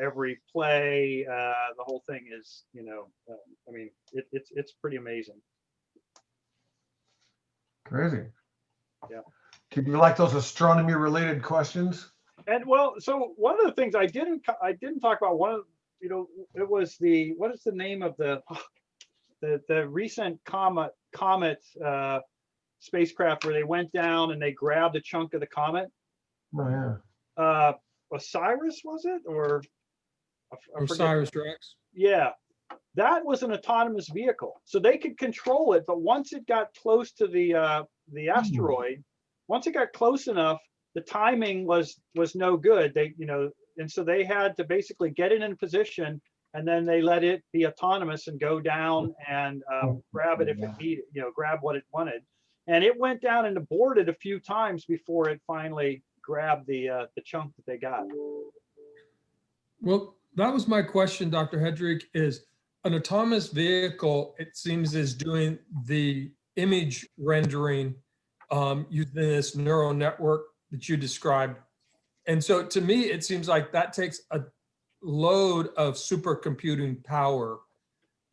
Every play, the whole thing is, I mean, it's pretty amazing. Crazy. Yeah. Do you like those astronomy related questions? And well, so one of the things I didn't talk about, it was what is the name of the recent comet spacecraft where they went down and they grabbed a chunk of the comet? Oh, yeah. Osiris, was it? Or I forget. Osiris-Rex. Yeah, that was an autonomous vehicle, so they could control it. But once it got close to the asteroid, once it got close enough, the timing was no good. They, and so they had to basically get it in position, and then they let it be autonomous and go down and grab it if it needed, grab what it wanted. And it went down and aborted a few times before it finally grabbed the chunk that they got. Well, that was my question, Dr. Hetrick, is an autonomous vehicle, it seems, is doing the image rendering using this neural network that you described. And so to me, it seems like that takes a load of supercomputing power.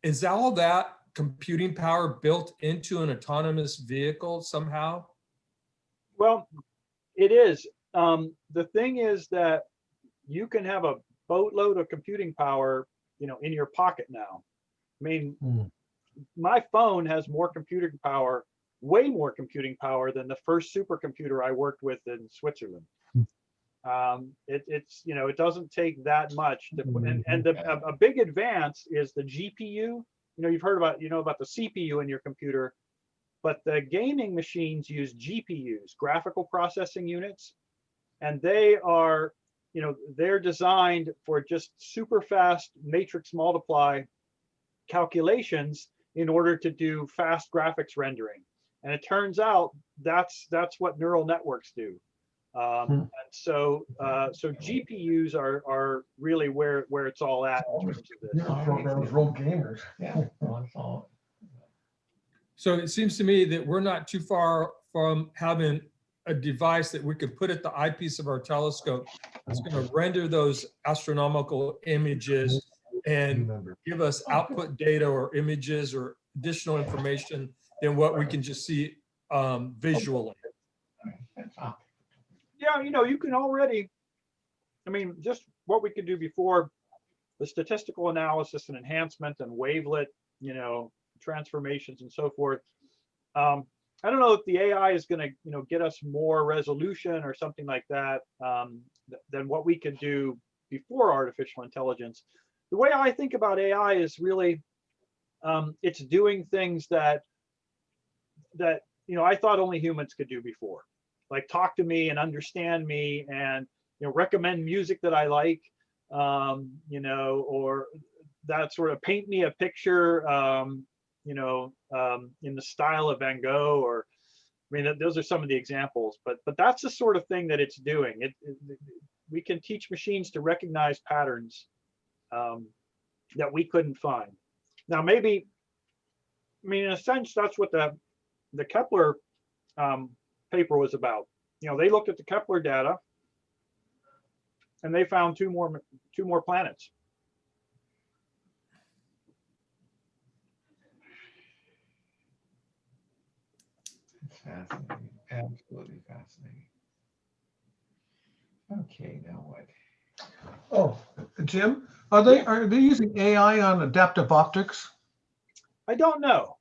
Is all that computing power built into an autonomous vehicle somehow? Well, it is. The thing is that you can have a boatload of computing power, in your pocket now. I mean, my phone has more computing power, way more computing power than the first supercomputer I worked with in Switzerland. It doesn't take that much to put in, and a big advance is the GPU. You've heard about, about the CPU in your computer, but the gaming machines use GPUs, graphical processing units, and they are, they're designed for just super fast matrix multiply calculations in order to do fast graphics rendering. And it turns out that's what neural networks do. And so GPUs are really where it's all at in terms of this. Those rogue gamers. Yeah. So it seems to me that we're not too far from having a device that we could put at the eyepiece of our telescope. It's going to render those astronomical images and give us output data or images or additional information than what we can just see visually. Yeah, you can already, just what we could do before, the statistical analysis and enhancement and wavelet, transformations and so forth. I don't know if the AI is going to, get us more resolution or something like that than what we could do before artificial intelligence. The way I think about AI is really, it's doing things that I thought only humans could do before, like talk to me and understand me and recommend music that I like, or that sort of paint me a picture, in the style of Van Gogh, or those are some of the examples, but that's the sort of thing that it's doing. We can teach machines to recognize patterns that we couldn't find. Now, maybe, in a sense, that's what the Kepler paper was about. they looked at the Kepler data and they found two more planets. It's fascinating, absolutely fascinating. Okay, now what? Oh, Jim, are they using AI on adaptive optics? I don't know.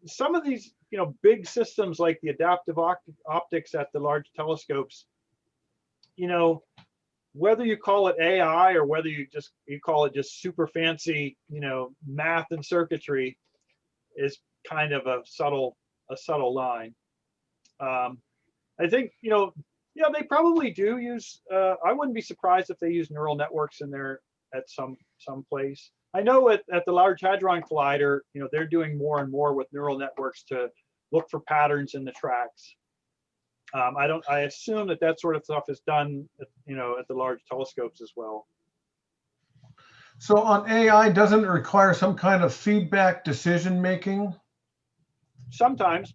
Some of these, big systems like the adaptive optics at the large telescopes, whether you call it AI or whether you call it just super fancy, math and circuitry, is kind of a subtle line. I think, they probably do use, I wouldn't be surprised if they use neural networks in there at some place. I know at the Large Hadron Collider, they're doing more and more with neural networks to look for patterns in the tracks. I assume that sort of stuff is done, at the large telescopes as well. So on AI, doesn't it require some kind of feedback decision making? Sometimes.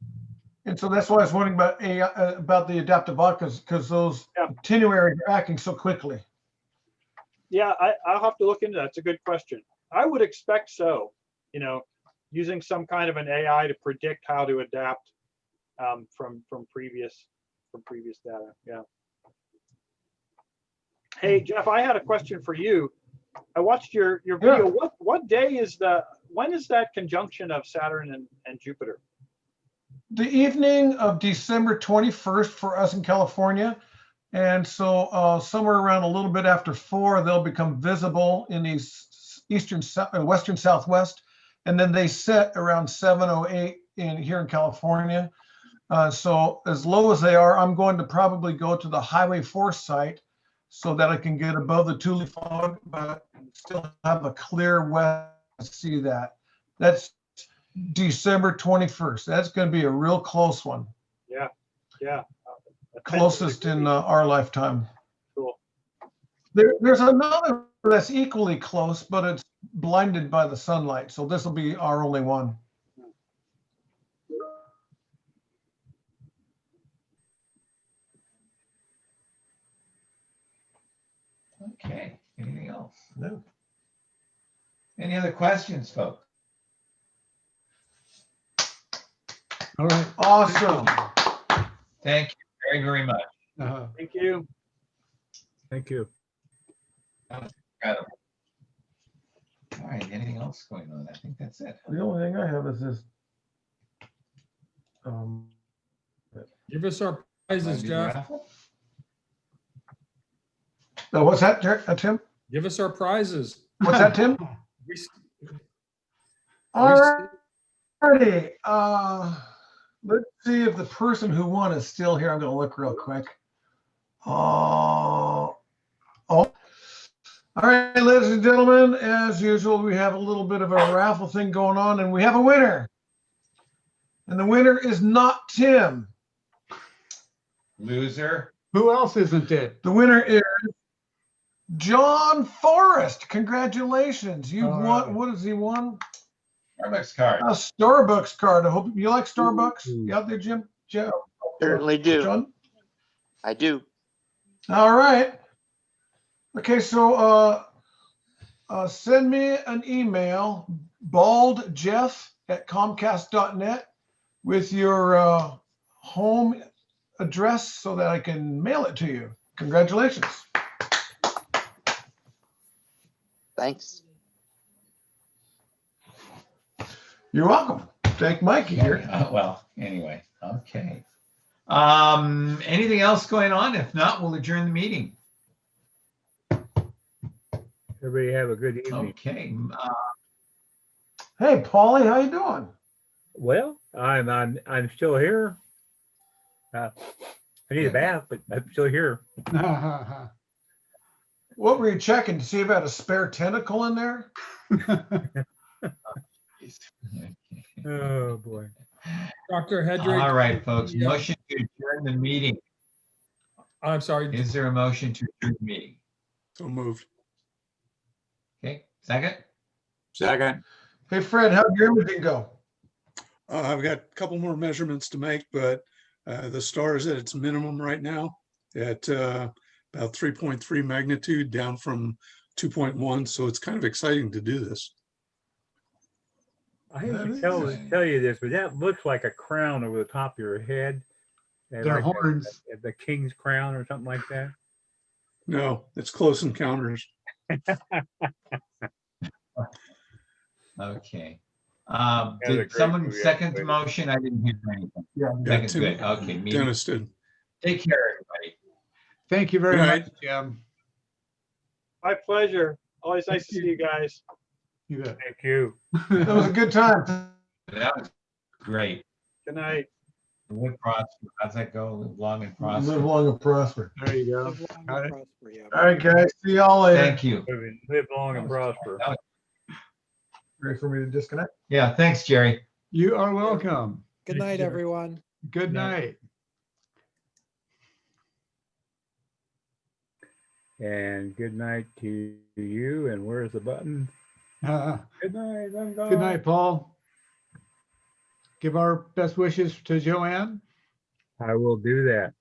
And so that's why I was wondering about AI, about the adaptive optics, because those attenuators are acting so quickly. Yeah, I'll have to look into that. It's a good question. I would expect so, using some kind of an AI to predict how to adapt from previous data. Yeah. Hey, Jeff, I had a question for you. I watched your video. Yeah. What day when is that conjunction of Saturn and Jupiter? The evening of December 21st for us in California. And so somewhere around a little bit after 4, they'll become visible in the western southwest. And then they set around 7:08 here in California. So as low as they are, I'm going to probably go to the Highway 4 site so that I can get above the Thule fog, but still have a clear west to see that. That's December 21st. That's going to be a real close one. Yeah. Closest in our lifetime. Cool. There's another that's equally close, but it's blinded by the sunlight. So this will be our only one. Okay, anything else? No. Any other questions, folks? All right. Awesome. Thank you very, very much. Thank you. Thank you. Incredible. All right, anything else going on? I think that's it. The only thing I have is this. Give us our prizes, Jeff. What's that, Tim? Give us our prizes. What's that, Tim? We- Alrighty. Let's see if the person who won is still here. I'm going to look real quick. All right, ladies and gentlemen, as usual, we have a little bit of a raffle thing going on, and we have a winner. And the winner is not Tim. Loser. Who else isn't it? The winner is John Forrest. Congratulations. You've won. What has he won? Starbucks card. A Starbucks card. I hope you like Starbucks. You out there, Jim? Certainly do. John? I do. All right. Okay, so send me an email, baldjeff@comcast.net, with your home address so that I can mail it to you. Congratulations. Thanks. You're welcome. Thank Mikey here. Well, anyway, okay. Anything else going on? If not, we'll adjourn the meeting. Everybody have a good evening. Okay. Hey, Paulie, how you doing? Well, I'm still here. I need a bath, but I'm still here. What were you checking to see if I had a spare tentacle in there? Oh boy. Dr. Hetrick. All right, folks. Motion to adjourn the meeting. I'm sorry. Is there a motion to adjourn the meeting? So moved. Okay, second. Second. Hey, Fred, how'd your imaging go? I've got a couple more measurements to make, but the star is at its minimum right now at about 3.3 magnitude, down from 2.1. So it's kind of exciting to do this. I hate to tell you this, but that looks like a crown over the top of your head. They're Like horns. the king's crown or something like that. No, it's close encounters. Okay. a Did great someone movie, second the actually. motion? I didn't hear anything. Yeah. Second, Tim- good. Okay. Meeting. Dennis did. Take care, everybody. Thank you very Good much, night. Jim. My pleasure. Always nice to see you guys. You bet. Thank you. That was a good time. That was great. Good night. Live prosper. How's that go? Live long and prosper. Live long and prosper. There you go. Live long Got and it. prosper, yeah. All right, guys. See y'all later. Thank you. Live long and prosper. Ready for me to disconnect? Yeah, thanks, Jerry. You are welcome. Good night, everyone. Good night. And good night to you. And where's the button? Good night. I'm gone. Good night, Paul. Give our best wishes to Joanne. I will do that.